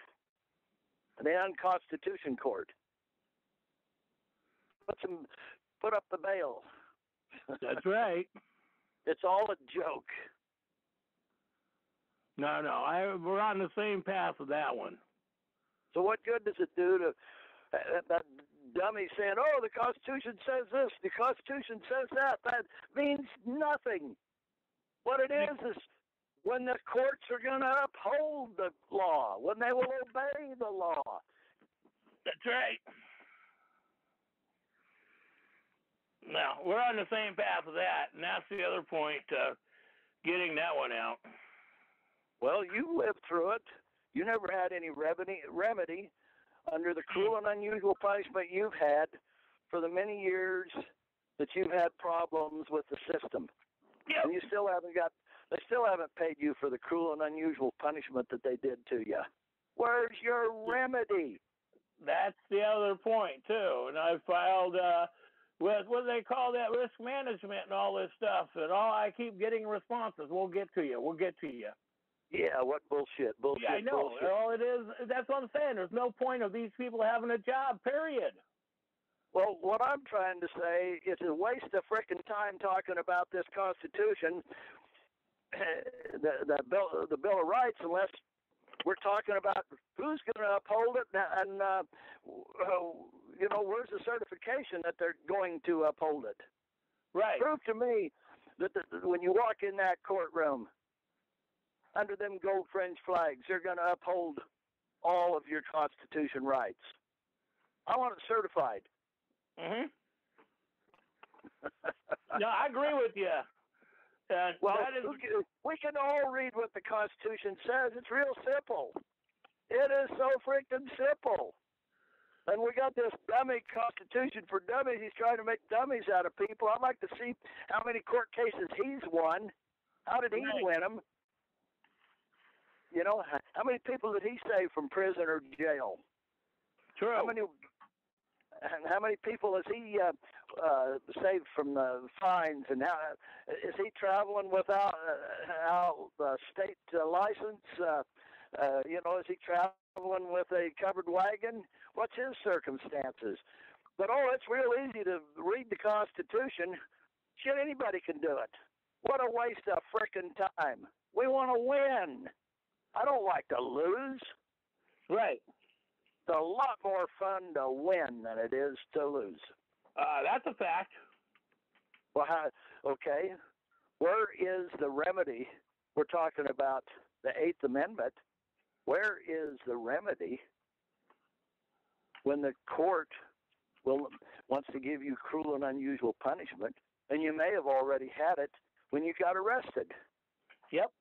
the unconstitution court. Put up the bail. That's right. It's all a joke. No, we're on the same path with that one. So what good does it do to that dummy saying, oh, the Constitution says this, the Constitution says that? That means nothing. What it is when the courts are going to uphold the law, when they will obey the law. That's right. Now, we're on the same path with that, and that's the other point, getting that one out. Well, you lived through it. You never had any remedy under the cruel and unusual punishment you've had for the many years that you've had problems with the system. Yep. And they still haven't paid you for the cruel and unusual punishment that they did to you. Where's your remedy? That's the other point, too. And I filed with what do they call that, risk management and all this stuff. And I keep getting responses. We'll get to you. Yeah, what bullshit. Bullshit. Yeah, I know. Bullshit. All it is, that's what I'm saying. There's no point of these people having a job, period. Well, what I'm trying to say is a waste of frickin' time talking about this Constitution, the Bill of Rights, unless we're talking about who's going to uphold it and where's the certification that they're going to uphold it. Right. Prove to me that when you walk in that courtroom, under them gold fringe flags, they're going to uphold all of your Constitution rights. I want it certified. Mm-hmm. No, I agree with you. Well, we can all read what the Constitution says. It's real simple. It is so freaking simple. And we got this dummy Constitution for dummies. He's trying to make dummies out of people. I'd like to see how many court cases he's won. How did he win them? You know, how many people did he save from prison or jail? True. How many people has he saved from the fines? And how is he traveling without a state license? Is he traveling with a covered wagon? What's his circumstances? But it's real easy to read the Constitution. Shit, anybody can do it. What a waste of frickin' time. We want to win. I don't like to lose. Right. It's a lot more fun to win than it is to lose. That's a fact. Well, okay. Where is the remedy? We're talking about the Eighth Amendment. Where is the remedy when the court wants to give you cruel and unusual punishment, and you may have already had it when you got arrested? Yep.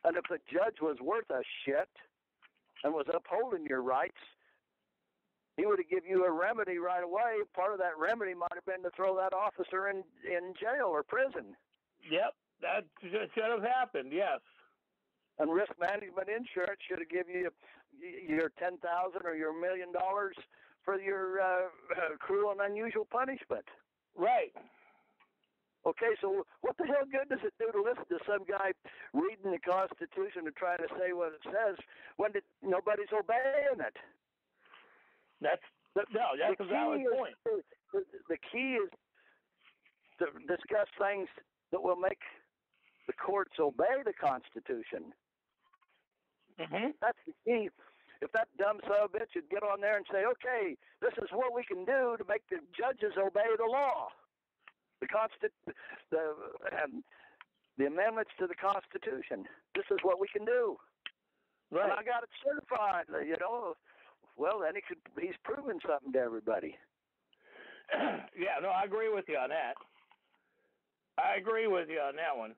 And if the judge was worth a shit and was upholding your rights, he would have given you a remedy right away. Part of that remedy might have been to throw that officer in jail or prison. Yep, that should have happened, yes. And risk management insurance should have given you your $10,000 or your $1 million for your cruel and unusual punishment. Right. Okay, so what the hell good does it do to listen to some guy reading the Constitution and trying to say what it says when nobody's obeying it? That's a valid point. The key is to discuss things that will make the courts obey the Constitution. Mm-hmm. That's the key. If that dumb son of a bitch would get on there and say, okay, this is what we can do to make the judges obey the law. the amendments to the Constitution. This is what we can do. Right. And I got it certified, you know. Well, then he's proven something to everybody. Yeah, no, I agree with you on that. I agree with you on that one.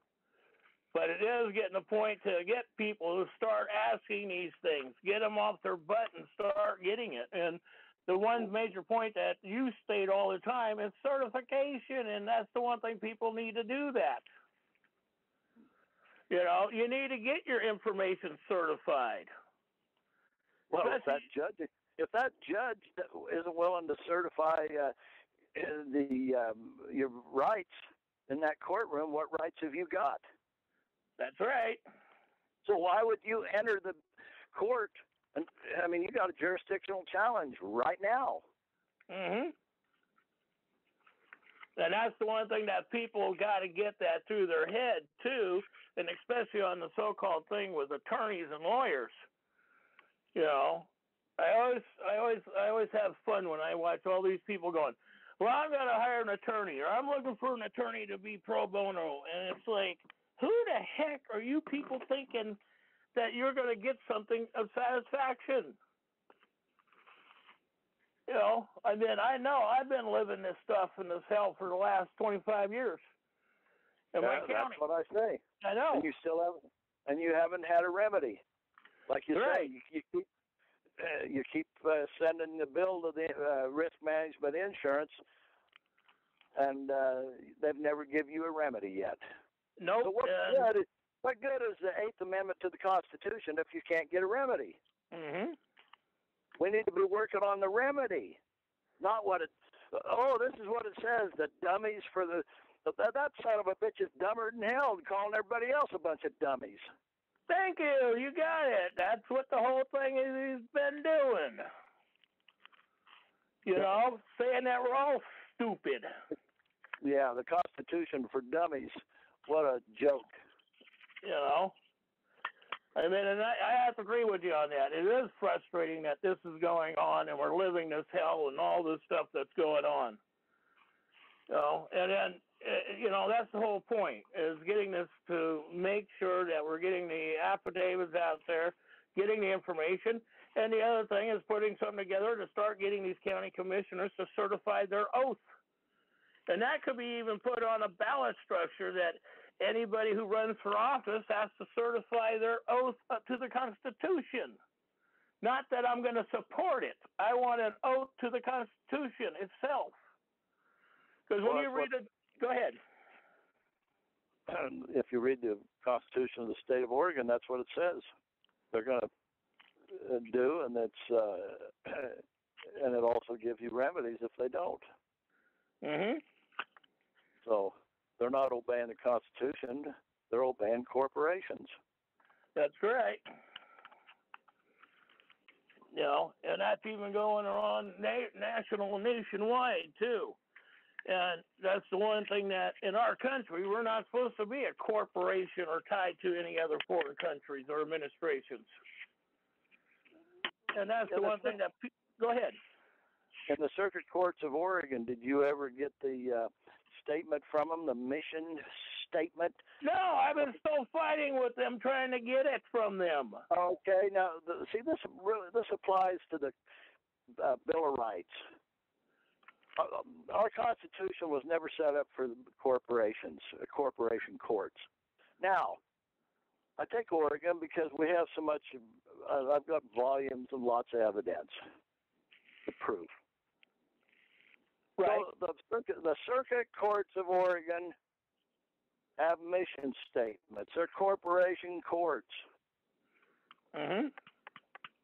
But it is getting a point to get people to start asking these things, get them off their butt and start getting it. And the one major point that you state all the time is certification, and that's the one thing people need to do that. You know, you need to get your information certified. Well, if that judge isn't willing to certify your rights in that courtroom, what rights have you got? That's right. So why would you enter the court? And I mean, you got a jurisdictional challenge right now. Mm-hmm. And that's the one thing that people got to get that through their head too, and especially on the so-called thing with attorneys and lawyers. You know, I always have fun when I watch all these people going, well, I'm going to hire an attorney, or I'm looking for an attorney to be pro bono, and it's like, who the heck are you people thinking that you're going to get something of satisfaction? You know, I mean, I know I've been living this stuff in this hell for the last 25 years in my county. That's what I say. I know. And you still haven't, and you haven't had a remedy. Like you right. say, you keep sending the bill to the risk management insurance, and they've never given you a remedy yet. Nope. So what good is the 8th Amendment to the Constitution if you can't get a remedy? Mm-hmm. We need to be working on the remedy, not what it. Oh, this is what it says. The dummies for the that son of a bitch is dumber than hell, and calling everybody else a bunch of dummies. Thank you. You got it. That's what the whole thing is he's been doing. You know, saying that we're all stupid. Yeah, the Constitution for dummies. What a joke. You know. I mean, and I have to agree with you on that. It is frustrating that this is going on and we're living this hell and all this stuff that's going on. You know, and then, you know, that's the whole point, is getting this to make sure that we're getting the affidavits out there, getting the information. And the other thing is putting something together to start getting these county commissioners to certify their oath. And that could be even put on a ballot structure that anybody who runs for office has to certify their oath to the Constitution. Not that I'm going to support it. I want an oath to the Constitution itself. Because when you read it, go ahead. If you read the Constitution of the state of Oregon, that's what it says. They're going to do, and and it also gives you remedies if they don't. Mm-hmm. So they're not obeying the Constitution, they're obeying corporations. That's right. You know, and that's even going on national and nationwide, too. And that's the one thing that in our country, we're not supposed to be a corporation or tied to any other foreign countries or administrations. And that's the one thing that, go ahead. In the circuit courts of Oregon, did you ever get the statement from them, the mission statement? No, I've been still fighting with them, trying to get it from them. Okay, now see, this applies to the Bill of Rights. Our Constitution was never set up for corporations, corporation courts. Now, I take Oregon because we have so much. I've got volumes and lots of evidence to prove. Right. So the circuit courts of Oregon have mission statements. They're corporation courts. Mm-hmm.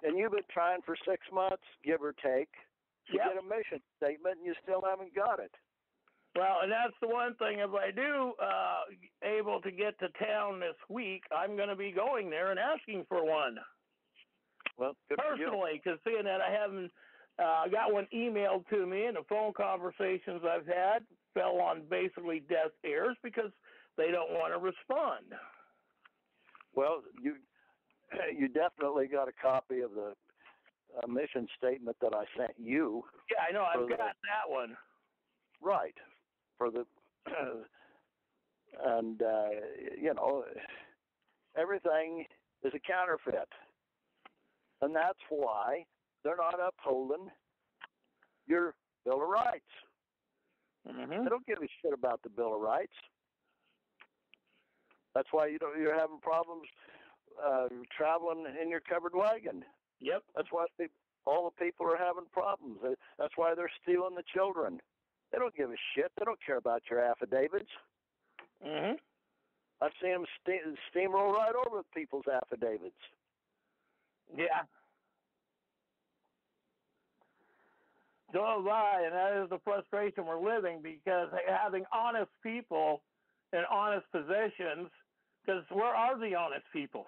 And you've been trying for 6 months, give or take, to get a mission statement, and you still haven't got it. Well, and that's the one thing. If I do able to get to town this week, I'm going to be going there and asking for one. Well, good personally, because seeing that I haven't got one emailed to me, and the phone conversations I've had fell on basically deaf ears because they don't want to respond. Well, you definitely got a copy of the mission statement that I sent you. Yeah, I know. I've got that one. Right. For the And, everything is a counterfeit. And that's why they're not upholding your Bill of Rights. They don't give a shit about the Bill of Rights. That's why you're having problems traveling in your covered wagon. Yep. That's why all the people are having problems. That's why they're stealing the children. They don't give a shit. They don't care about your affidavits. I've seen them steamroll right over people's affidavits. Yeah. So have I, and that is the frustration we're living, because having honest people in honest positions, because where are the honest people?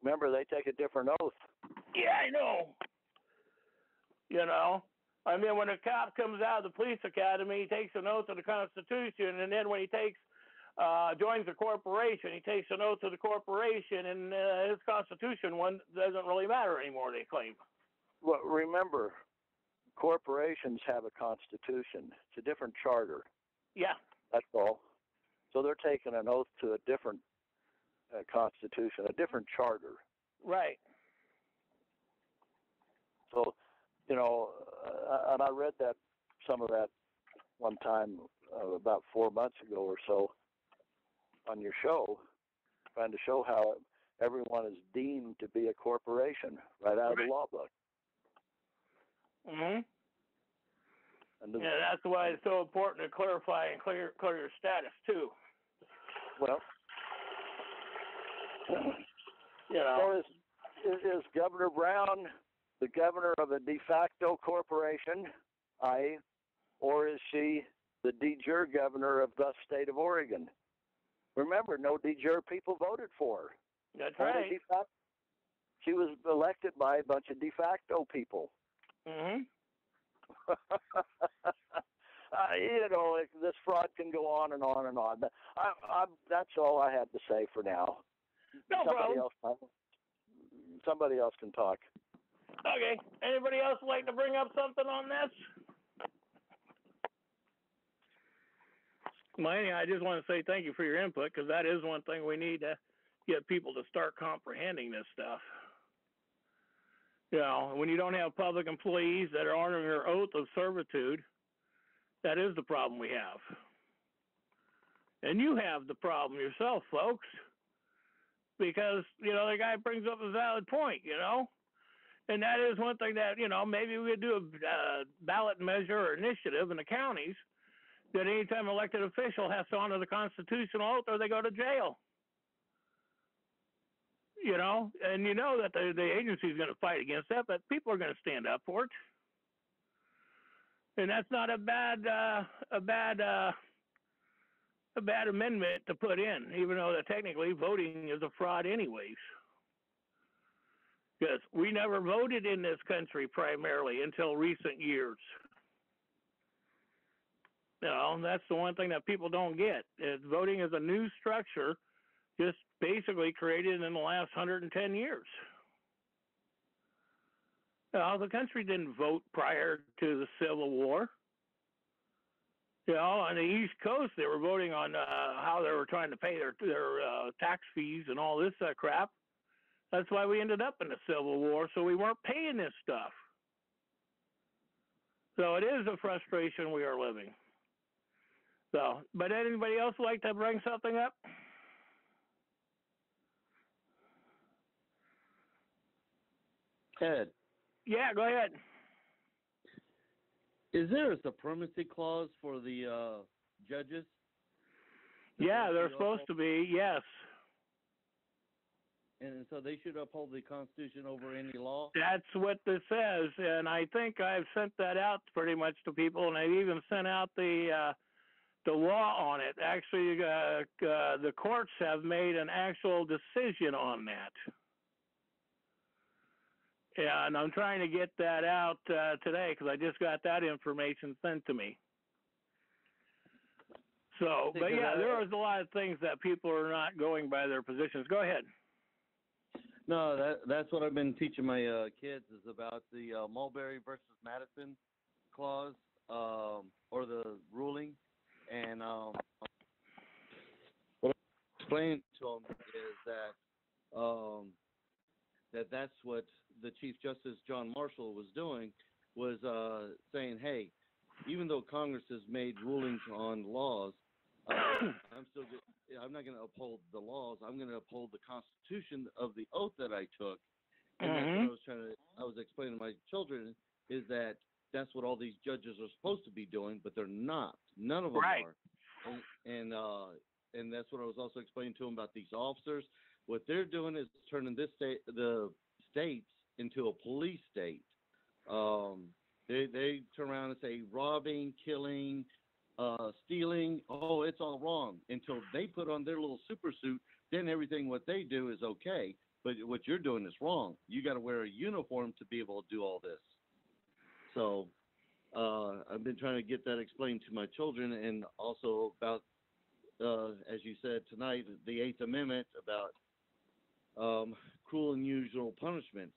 Remember, they take a different oath. Yeah, I know. I mean, when a cop comes out of the police academy, he takes an oath to the Constitution, and then when he joins a corporation, he takes an oath to the corporation, and his Constitution one doesn't really matter anymore, they claim. Well, remember, corporations have a constitution. It's a different charter. Yeah. That's all. So they're taking an oath to a different constitution, a different charter. Right. So, and I read some of that one time about 4 months ago or so on your show, trying to show how everyone is deemed to be a corporation right out of the law book. And that's why it's so important to clarify and clear your status too. Well, so is Governor Brown the governor of a de facto corporation, or is she the de jure governor of the state of Oregon? Remember, no de jure people voted for her. That's right. She was elected by a bunch of de facto people. This fraud can go on and on and on. That's all I had to say for now. No problem. Somebody else can talk. Okay. Anybody else like to bring up something on this? Well, anyhow, I just want to say thank you for your input, because that is one thing we need to get people to start comprehending this stuff. When you don't have public employees that are honoring their oath of servitude, that is the problem we have. And you have the problem yourself, folks, because, the guy brings up a valid point, and that is one thing that, maybe we could do a ballot measure or initiative in the counties that anytime an elected official has to honor the constitutional oath or they go to jail. And that the agency is going to fight against that, but people are going to stand up for it. And that's not a bad amendment to put in, even though that technically voting is a fraud anyways. Because we never voted in this country primarily until recent years. That's the one thing that people don't get. Voting is a new structure just basically created in the last 110 years. The country didn't vote prior to the Civil War. On the East Coast, they were voting on how they were trying to pay their tax fees and all this crap. That's why we ended up in the Civil War, so we weren't paying this stuff. So it is a frustration we are living. So, but anybody else like to bring something up? Ed. Yeah, go ahead. Is there a supremacy clause for the judges? Yeah, they're supposed to be, yes. And so they should uphold the Constitution over any law? That's what this says, and I think I've sent that out pretty much to people, and I've even sent out the law on it. Actually, the courts have made an actual decision on that. Yeah, and I'm trying to get that out today because I just got that information sent to me. So, but yeah, there is a lot of things that people are not going by their positions. Go ahead. No, that's what I've been teaching my kids is about the Mulberry versus Madison clause or the ruling. And what I explained to them is that that's what the Chief Justice John Marshall was doing, was saying, hey, even though Congress has made rulings on laws, I'm not going to uphold the laws. I'm going to uphold the Constitution of the oath that I took. And that's what I was explaining to my children, is that's what all these judges are supposed to be doing, but they're not. None of them are. And that's what I was also explaining to them about these officers. What they're doing is turning the states into a police state. They turn around and say robbing, killing, stealing, oh, it's all wrong. Until they put on their little super suit, then everything what they do is okay. But what you're doing is wrong. You got to wear a uniform to be able to do all this. So I've been trying to get that explained to my children, and also about, as you said tonight, the Eighth Amendment about cruel and unusual punishment.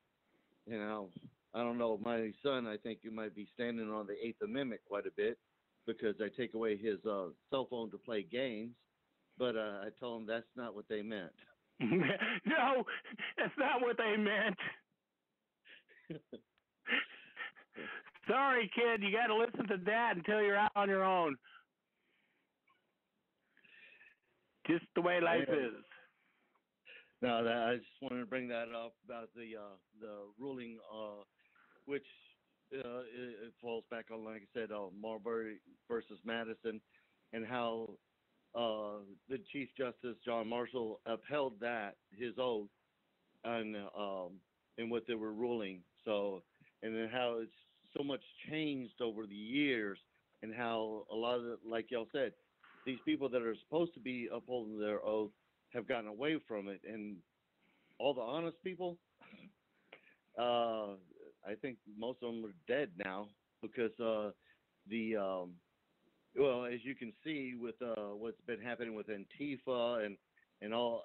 You know, I don't know. My son, I think you might be standing on the Eighth Amendment quite a bit, because I take away his cell phone to play games. But I told him that's not what they meant. No, that's not what they meant. Sorry, kid. You got to listen to Dad until you're out on your own. Just the way life is. No, I just wanted to bring that up about the ruling, which it falls back on, like I said, Marbury versus Madison, and how the Chief Justice John Marshall upheld that, his oath, and what they were ruling. So, and then how it's so much changed over the years, and how a lot of it, like y'all said, these people that are supposed to be upholding their oath have gotten away from it, and all the honest people, I think most of them are dead now, because well, as you can see with what's been happening with Antifa and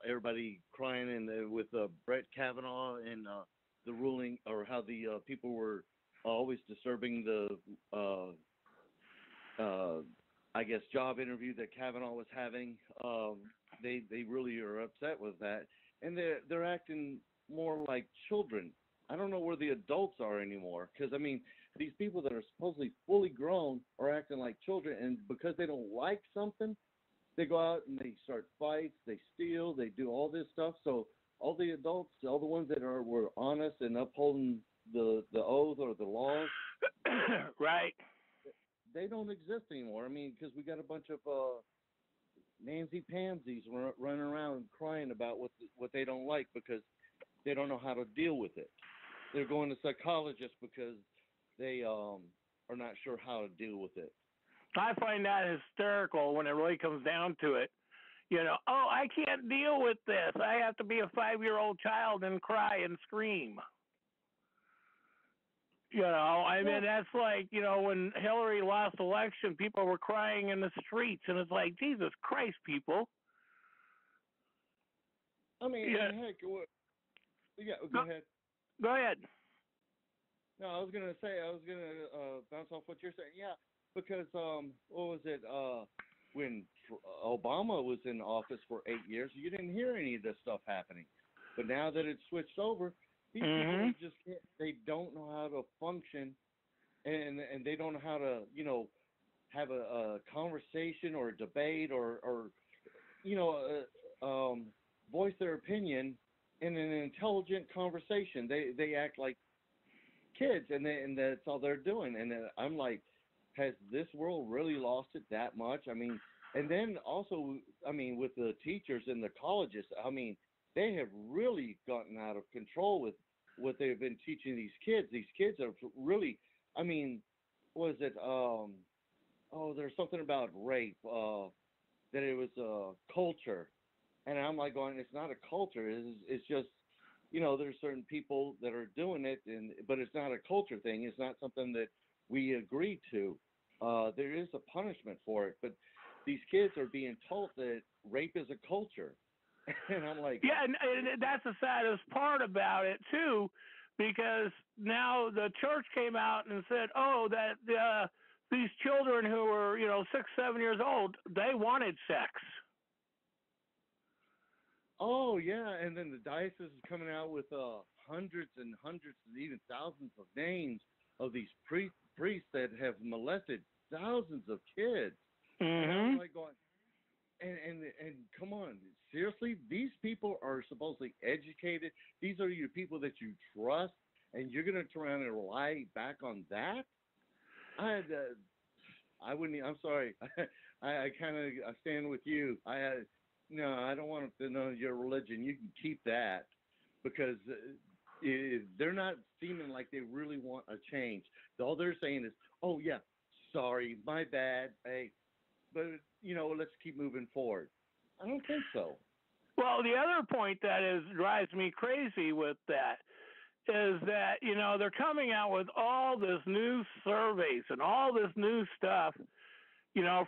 everybody crying, and with Brett Kavanaugh and the ruling, or how the people were always disturbing the I guess job interview that Kavanaugh was having. They really are upset with that, and they're acting more like children. I don't know where the adults are anymore, because I mean, these people that are supposedly fully grown are acting like children, and because they don't like something, they go out and they start fights, they steal, they do all this stuff. So all the adults, all the ones that were honest and upholding the oath or the laws, right? They don't exist anymore. I mean, because we got a bunch of Nancy Pansies running around crying about what they don't like, because they don't know how to deal with it. They're going to psychologists because they are not sure how to deal with it. I find that hysterical when it really comes down to it. You know, oh, I can't deal with this. I have to be a 5-year-old child and cry and scream. You know, I mean, that's like, you know, when Hillary lost the election, people were crying in the streets, and it's like, Jesus Christ, people. I mean, heck, go ahead. Go ahead. No, I was going to bounce off what you're saying. Yeah, because, what was it, when Obama was in office for 8 years, you didn't hear any of this stuff happening. But now that it's switched over, these people just can't, they don't know how to function, and they don't know how to, you know, have a conversation or a debate or you know, voice their opinion in an intelligent conversation. They act like kids, and that's all they're doing. And I'm like, has this world really lost it that much? I mean, and then also, I mean, with the teachers in the colleges, I mean, they have really gotten out of control with what they've been teaching these kids. These kids are really, I mean, was it, there's something about rape, that it was a culture. And I'm like going, it's not a culture. It's just, you know, there's certain people that are doing it, but it's not a culture thing. It's not something that we agree to. There is a punishment for it, but these kids are being taught that rape is a culture. And I'm like, yeah, and that's the saddest part about it too, because now the church came out and said, oh, that these children who were, 6, 7 years old, they wanted sex. Oh yeah, and then the diocese is coming out with hundreds and hundreds and even thousands of names of these priests that have molested thousands of kids. And I'm like going, and come on, seriously, these people are supposedly educated. These are your people that you trust, and you're going to turn around and rely back on that? I wouldn't. I'm sorry. I kind of stand with you. No, I don't want to know your religion. You can keep that, because they're not seeming like they really want a change. All they're saying is, "Oh yeah, sorry, my bad. Hey, but let's keep moving forward." I don't think so. Well, the other point that drives me crazy with that is that, they're coming out with all this new surveys and all this new stuff,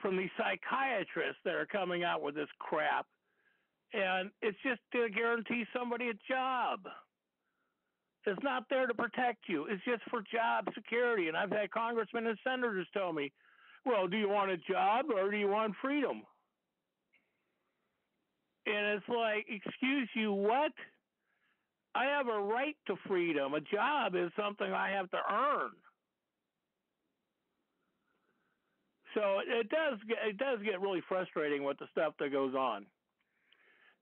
from these psychiatrists that are coming out with this crap. And it's just to guarantee somebody a job. It's not there to protect you. It's just for job security. And I've had congressmen and senators tell me, well, do you want a job or do you want freedom? And it's like, excuse you, what? I have a right to freedom. A job is something I have to earn. So it does get really frustrating with the stuff that goes on.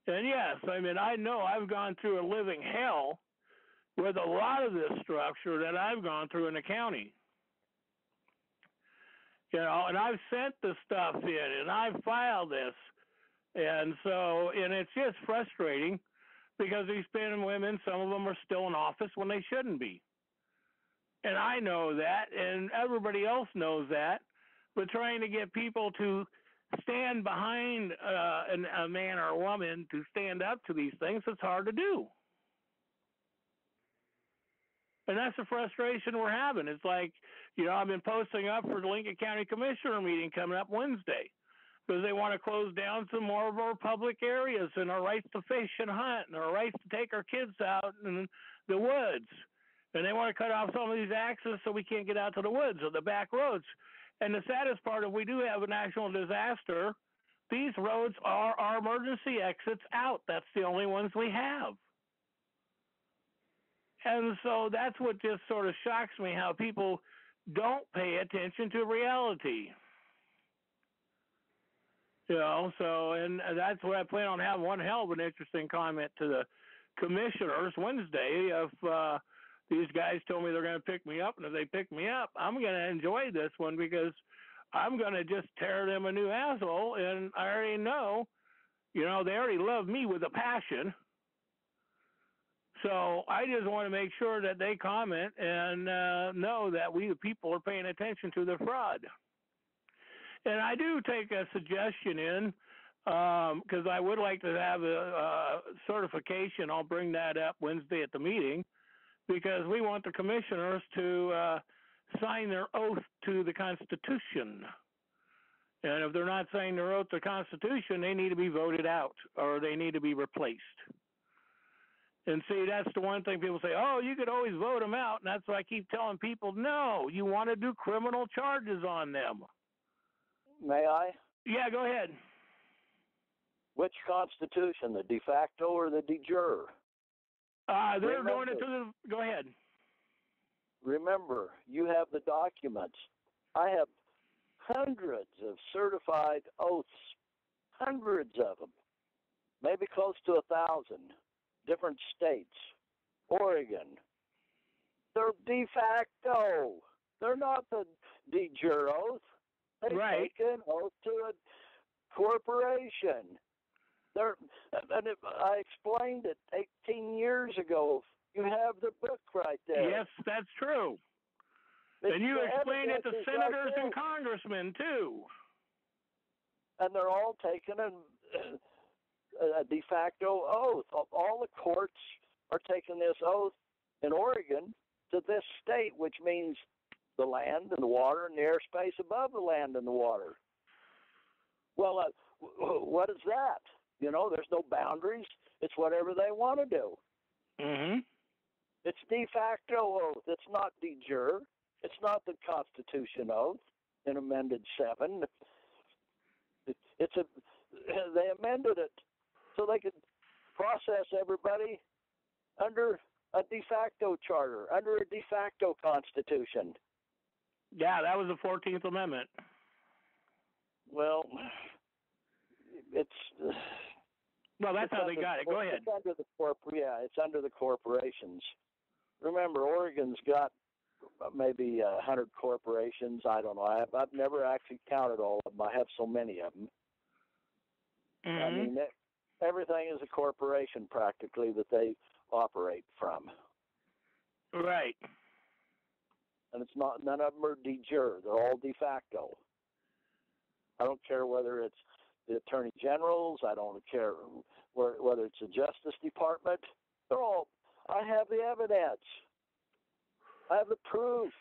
And yes, I know I've gone through a living hell with a lot of this structure that I've gone through in the county. And I've sent the stuff in, and I've filed this. And it's just frustrating, because these men and women, some of them are still in office when they shouldn't be. And I know that, and everybody else knows that. But trying to get people to stand behind a man or a woman to stand up to these things, it's hard to do. And that's the frustration we're having. It's like, I've been posting up for the Lincoln County Commissioner meeting coming up Wednesday, because they want to close down some more of our public areas and our rights to fish and hunt and our rights to take our kids out in the woods. And they want to cut off some of these access so we can't get out to the woods or the back roads. And the saddest part, if we do have a national disaster, these roads are our emergency exits out. That's the only ones we have. And so that's what just sort of shocks me, how people don't pay attention to reality. And that's what I plan on having one hell of an interesting comment to the commissioners Wednesday. If these guys told me they're going to pick me up, and if they pick me up, I'm going to enjoy this one, because I'm going to just tear them a new asshole. And I already know, they already love me with a passion. So I just want to make sure that they comment and know that we, the people, are paying attention to the fraud. And I do take a suggestion in, because I would like to have a certification. I'll bring that up Wednesday at the meeting, because we want the commissioners to sign their oath to the Constitution. And if they're not signing their oath to the Constitution, they need to be voted out, or they need to be replaced. And see, that's the one thing people say, oh, you could always vote them out. And that's what I keep telling people, no, you want to do criminal charges on them. May I? Yeah, go ahead. Which Constitution, the de facto or the de jure? They're doing it to the... Go ahead. Remember, you have the documents. I have hundreds of certified oaths, hundreds of them, maybe close to 1,000, different states. Oregon. They're de facto. They're not the de jure oath. They take an oath to a corporation. I explained it 18 years ago. You have the book right there. Yes, that's true. And you explained it to senators and congressmen, too. And they're all taking a de facto oath. All the courts are taking this oath in Oregon to this state, which means the land and the water and the airspace above the land and the water. Well, what is that? There's no boundaries. It's whatever they want to do. Mm-hmm. It's de facto oath. It's not de jure. It's not the Constitution oath. in amended 7. They amended it so they could process everybody under a de facto charter, under a de facto constitution. Yeah, that was the 14th Amendment. Well, it's that's how they got it. Go ahead. It's under it's under the corporations. Remember, Oregon's got maybe 100 corporations. I don't know. I've never actually counted all of them. I have so many of them. Mm-hmm. I mean, everything is a corporation practically that they operate from. Right. And it's not, none of them are de jure. They're all de facto. I don't care whether it's the attorney generals. I don't care whether it's the Justice Department. They're all, I have the evidence. I have the proof.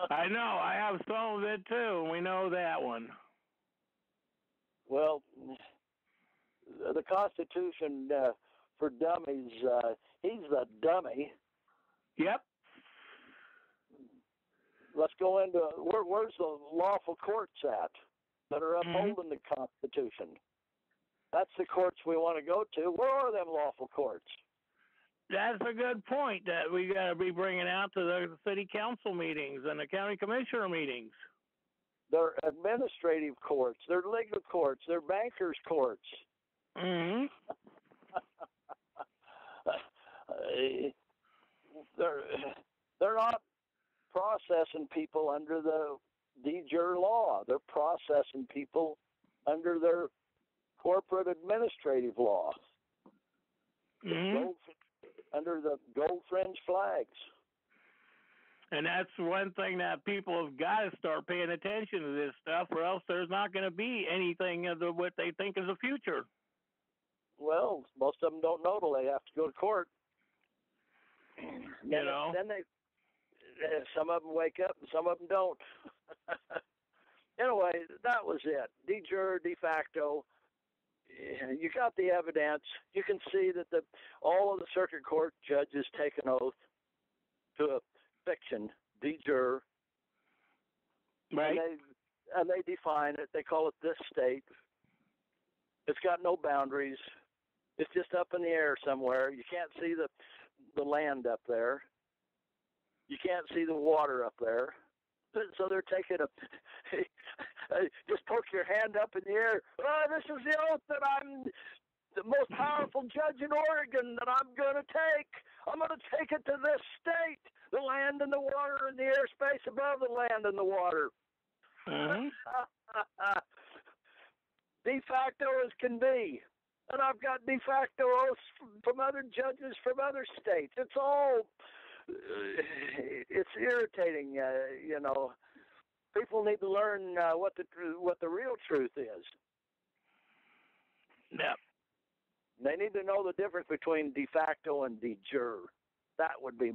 I know. I have some of it too. We know that one. Well, the Constitution for dummies, he's the dummy. Yep. Let's go into where's the lawful courts at that are upholding the Constitution? That's the courts we want to go to. Where are them lawful courts? That's a good point that we got to be bringing out to the city council meetings and the county commissioner meetings. They're administrative courts. They're legal courts. They're bankers' courts. Mm-hmm. They're not processing people under the de jure law. They're processing people under their corporate administrative law. Mm-hmm. Under the gold fringe flags. And that's one thing that people have got to start paying attention to this stuff, or else there's not going to be anything of what they think is the future. Well, most of them don't know till they have to go to court. Then they, some of them wake up and some of them don't. Anyway, that was it. De jure, de facto. You got the evidence. You can see that all of the circuit court judges take an oath to a fiction, de jure. Right. And they define it. They call it this state. It's got no boundaries. It's just up in the air somewhere. You can't see the land up there. You can't see the water up there. So they're taking just poke your hand up in the air. Oh, this is the oath that I'm the most powerful judge in Oregon that I'm going to take. I'm going to take it to this state, the land and the water and the airspace above the land and the water. Mm-hmm. De facto as can be. And I've got de facto oaths from other judges from other states. It's all, it's irritating, you know. People need to learn what the real truth is. Yep. They need to know the difference between de facto and de jure. That would be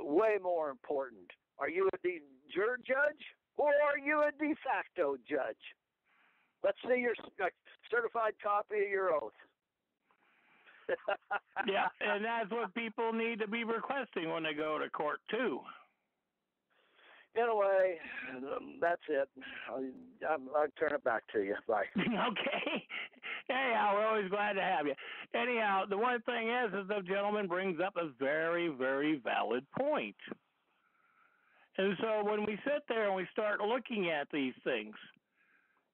way more important. Are you a de jure judge or are you a de facto judge? Let's see your certified copy of your oath. Yeah, and that's what people need to be requesting when they go to court, too. Anyway, that's it. I'll turn it back to you. Bye. Okay. Anyhow, we're always glad to have you. Anyhow, the one thing is the gentleman brings up a very, very valid point. And so when we sit there and we start looking at these things,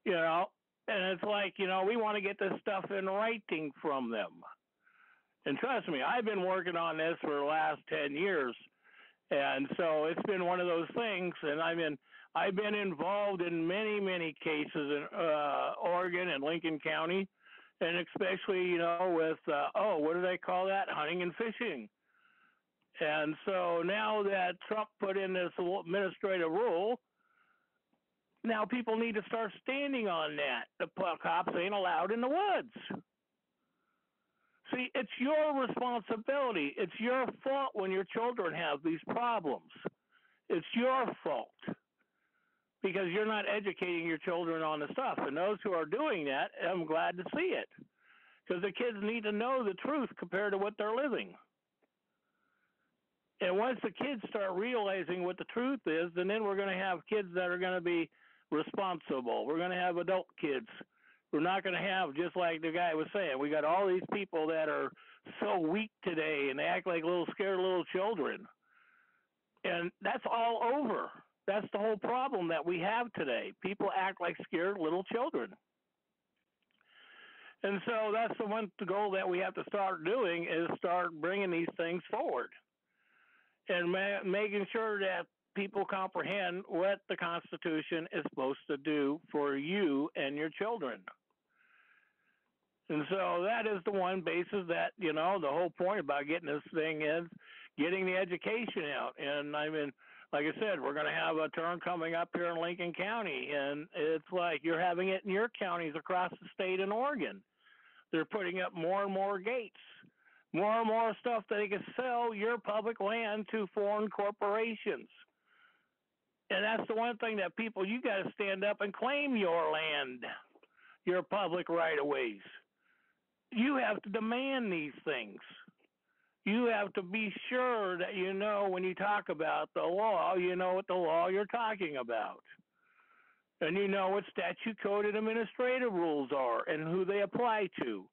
you know, and it's like, you know, we want to get this stuff in writing from them. And trust me, I've been working on this for the last 10 years. And so it's been one of those things, and I've been involved in many, many cases in Oregon and Lincoln County, and especially, you know, with, what do they call that? Hunting and fishing. And so now that Trump put in this administrative rule, now people need to start standing on that. The cops ain't allowed in the woods. See, it's your responsibility. It's your fault when your children have these problems. It's your fault because you're not educating your children on the stuff. And those who are doing that, I'm glad to see it because the kids need to know the truth compared to what they're living. And once the kids start realizing what the truth is, then we're going to have kids that are going to be responsible. We're going to have adult kids. We're not going to have, just like the guy was saying, we got all these people that are so weak today and they act like little scared little children. And that's all over. That's the whole problem that we have today. People act like scared little children. And so that's the one goal that we have to start doing, is start bringing these things forward and making sure that people comprehend what the Constitution is supposed to do for you and your children. And so that is the one basis that, the whole point about getting this thing is getting the education out. And I mean, like I said, we're going to have a turn coming up here in Lincoln County, and it's like you're having it in your counties across the state in Oregon. They're putting up more and more gates, more and more stuff that they can sell your public land to foreign corporations. And that's the one thing that people, you got to stand up and claim your land, your public right-of-ways. You have to demand these things. You have to be sure that when you talk about the law, you know what the law you're talking about. And you know what statute, code, and administrative rules are, and who they apply to,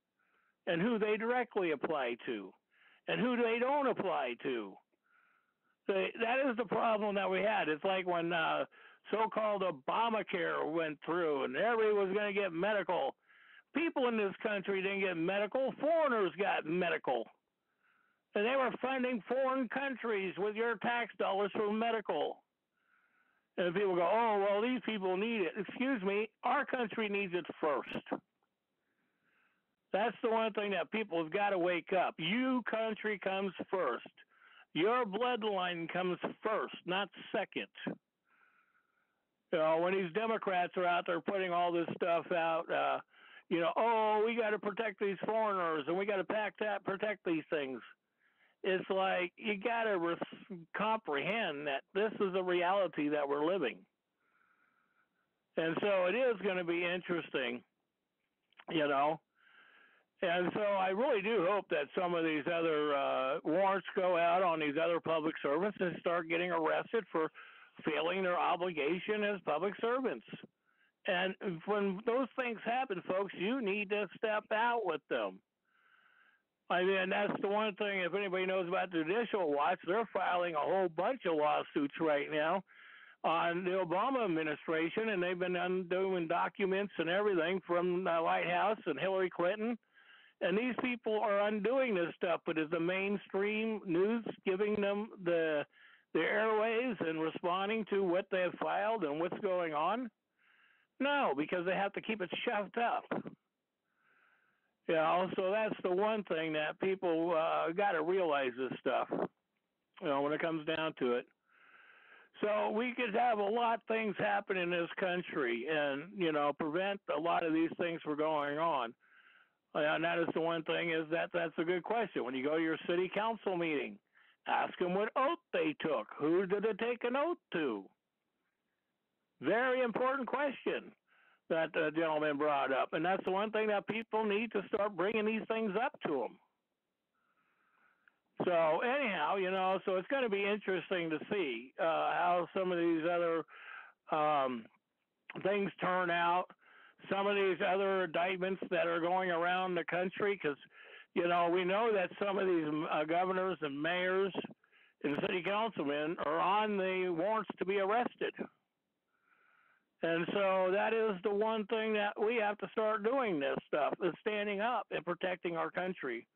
and who they directly apply to, and who they don't apply to. That is the problem that we had. It's like when so-called Obamacare went through and everybody was going to get medical. People in this country didn't get medical. Foreigners got medical. And they were funding foreign countries with your tax dollars for medical. And people go, oh, well, these people need it. Excuse me, our country needs it first. That's the one thing that people have got to wake up. You country comes first. Your bloodline comes first, not second. When these Democrats are out there putting all this stuff out, oh, we got to protect these foreigners and we got to protect these things. It's like you got to comprehend that this is a reality that we're living. And so it is going to be interesting, And so I really do hope that some of these other warrants go out on these other public servants and start getting arrested for failing their obligation as public servants. And when those things happen, folks, you need to step out with them. I mean, that's the one thing, if anybody knows about the Judicial Watch, they're filing a whole bunch of lawsuits right now on the Obama administration, and they've been undoing documents and everything from the White House and Hillary Clinton. And these people are undoing this stuff, but is the mainstream news giving them the airwaves and responding to what they have filed and what's going on? No, because they have to keep it shoved up. So that's the one thing that people got to realize this stuff, when it comes down to it. So we could have a lot of things happen in this country and, prevent a lot of these things from going on. And that is the one thing is that's a good question. When you go to your city council meeting, ask them what oath they took. Who did they take an oath to? Very important question that the gentleman brought up. And that's the one thing that people need to start bringing these things up to them. So anyhow, so it's going to be interesting to see how some of these other things turn out. Some of these other indictments that are going around the country, because, we know that some of these governors and mayors and city councilmen are on the warrants to be arrested. And so that is the one thing that we have to start doing this stuff, is standing up and protecting our country.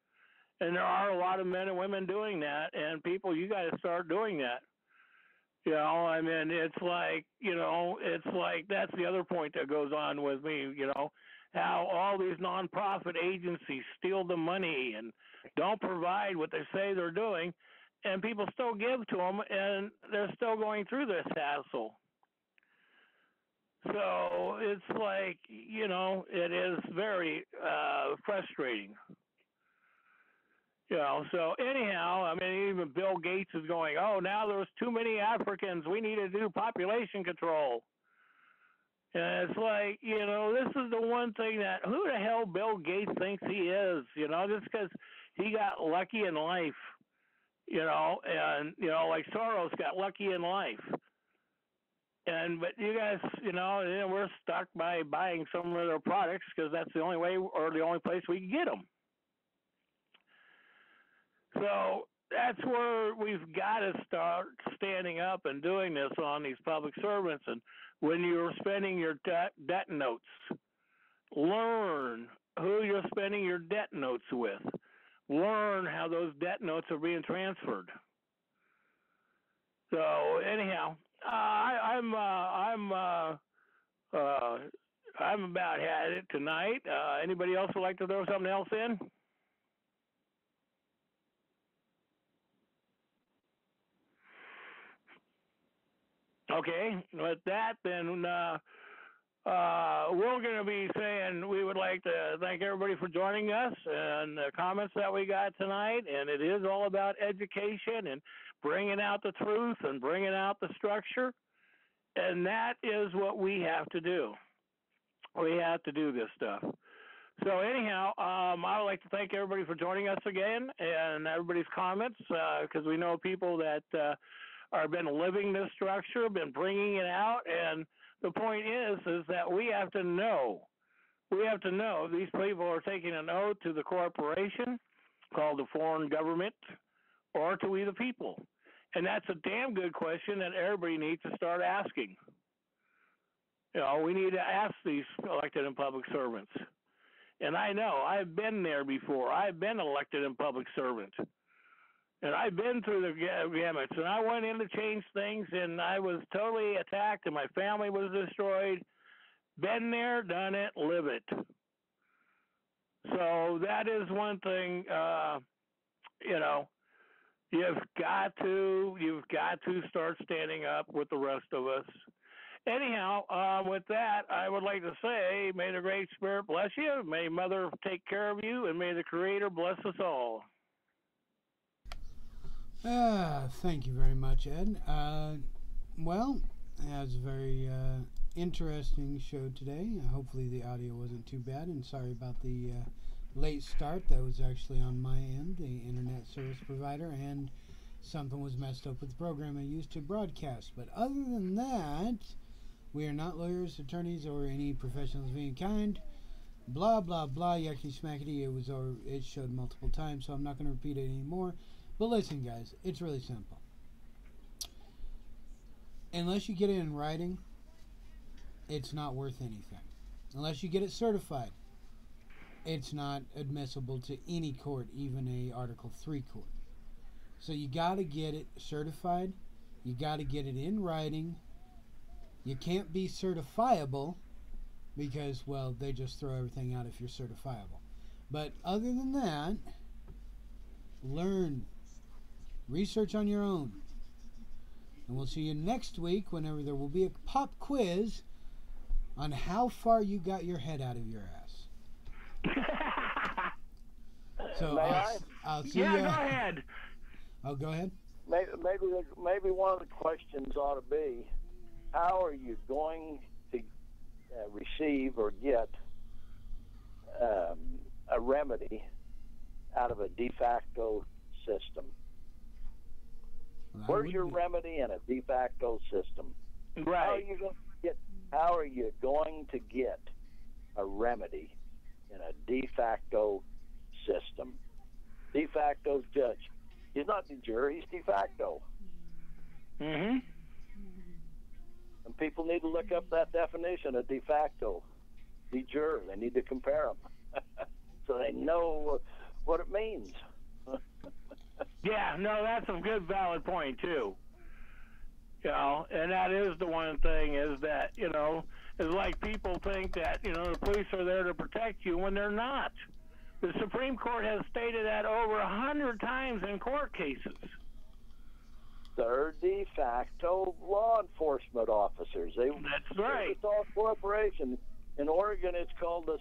And there are a lot of men and women doing that, and people, you got to start doing that. I mean, it's like that's the other point that goes on with me, how all these nonprofit agencies steal the money and don't provide what they say they're doing, and people still give to them, and they're still going through this hassle. So it's like, it is very frustrating. So anyhow, I mean, even Bill Gates is going, oh, now there's too many Africans. We need to do population control. And it's like, this is the one thing that, who the hell Bill Gates thinks he is, just because he got lucky in life. and like Soros got lucky in life. But you guys, we're stuck by buying some of their products because that's the only way or the only place we can get them. So that's where we've got to start standing up and doing this on these public servants. And when you're spending your debt notes, learn who you're spending your debt notes with. Learn how those debt notes are being transferred. So anyhow, I'm about had it tonight. Anybody else would like to throw something else in? Okay, with that, then we're going to be saying we would like to thank everybody for joining us and the comments that we got tonight. And it is all about education and bringing out the truth and bringing out the structure. And that is what we have to do. We have to do this stuff. So anyhow, I would like to thank everybody for joining us again and everybody's comments because we know people that have been living this structure, been bringing it out, and the point is that we have to know these people are taking an oath to the corporation called the foreign government or to we the people. And that's a damn good question that everybody needs to start asking. We need to ask these elected and public servants. And I know, I've been there before. I've been elected and public servant. And I've been through the gamuts, and I went in to change things, and I was totally attacked, and my family was destroyed. Been there, done it, live it. So that is one thing, you've got to start standing up with the rest of us. Anyhow, with that, I would like to say, may the Great Spirit bless you, may Mother take care of you, and may the Creator bless us all. Thank you very much, Ed. Well, that was a very interesting show today. Hopefully the audio wasn't too bad, and sorry about the late start. That was actually on my end, the internet service provider, and something was messed up with the program I used to broadcast. But other than that, we are not lawyers, attorneys, or any professionals of any kind. Blah, blah, blah, yucky smackety. It showed multiple times, so I'm not going to repeat it anymore. But listen, guys, it's really simple. Unless you get it in writing, it's not worth anything. Unless you get it certified, it's not admissible to any court, even a Article 3 court. So you got to get it certified. You got to get it in writing. You can't be certifiable because, well, they just throw everything out if you're certifiable. But other than that, learn. Research on your own. And we'll see you next week whenever there will be a pop quiz on how far you got your head out of your ass. So I'll see you. Yeah, go ahead. Oh, go ahead. Maybe one of the questions ought to be, how are you going to receive or get a remedy out of a de facto system? Well, where's your remedy in a de facto system? Right. How are you going to get a remedy in a de facto system? De facto's judge. He's not de jure, he's de facto. Mm-hmm. And people need to look up that definition of de facto, de jure. They need to compare them so they know what it means. Yeah, no, that's a good valid point too. And that is the one thing is that, it's like people think that, the police are there to protect you when they're not. The Supreme Court has stated that over 100 times in court cases. They're de facto law enforcement officers. That's right. It's all corporation. In Oregon, it's called the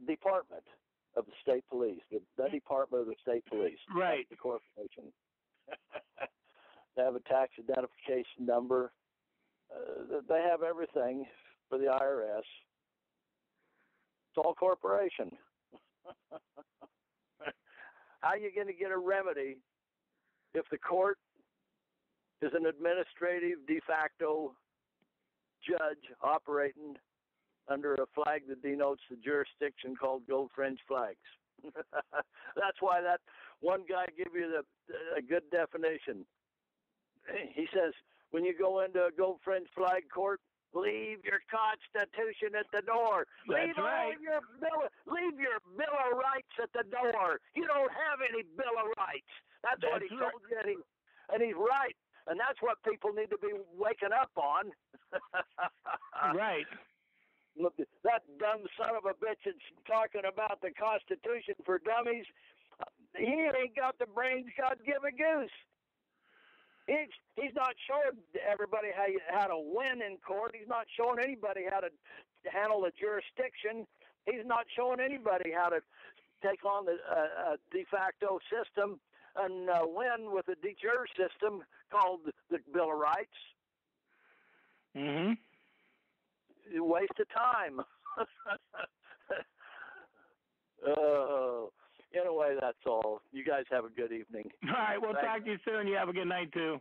Department of the State Police. The Department of the State Police. Right. That's the corporation. They have a tax identification number. They have everything for the IRS. It's all corporation. How are you going to get a remedy if the court is an administrative de facto judge operating under a flag that denotes the jurisdiction called gold fringe flags? That's why that one guy gave you a good definition. He says, when you go into a gold fringe flag court, leave your Constitution at the door. That's right. Leave your Bill of Rights at the door. You don't have any Bill of Rights. That's what he told you, and he's right. And that's what people need to be waking up on. Right. Look, that dumb son of a bitch is talking about the Constitution for dummies. He ain't got the brains God give a goose. He's not showing everybody how to win in court. He's not showing anybody how to handle the jurisdiction. He's not showing anybody how to take on the de facto system and win with a de jure system called the Bill of Rights. Mm-hmm. Waste of time. Anyway, that's all. You guys have a good evening. All right, we'll talk to you soon. You have a good night, too.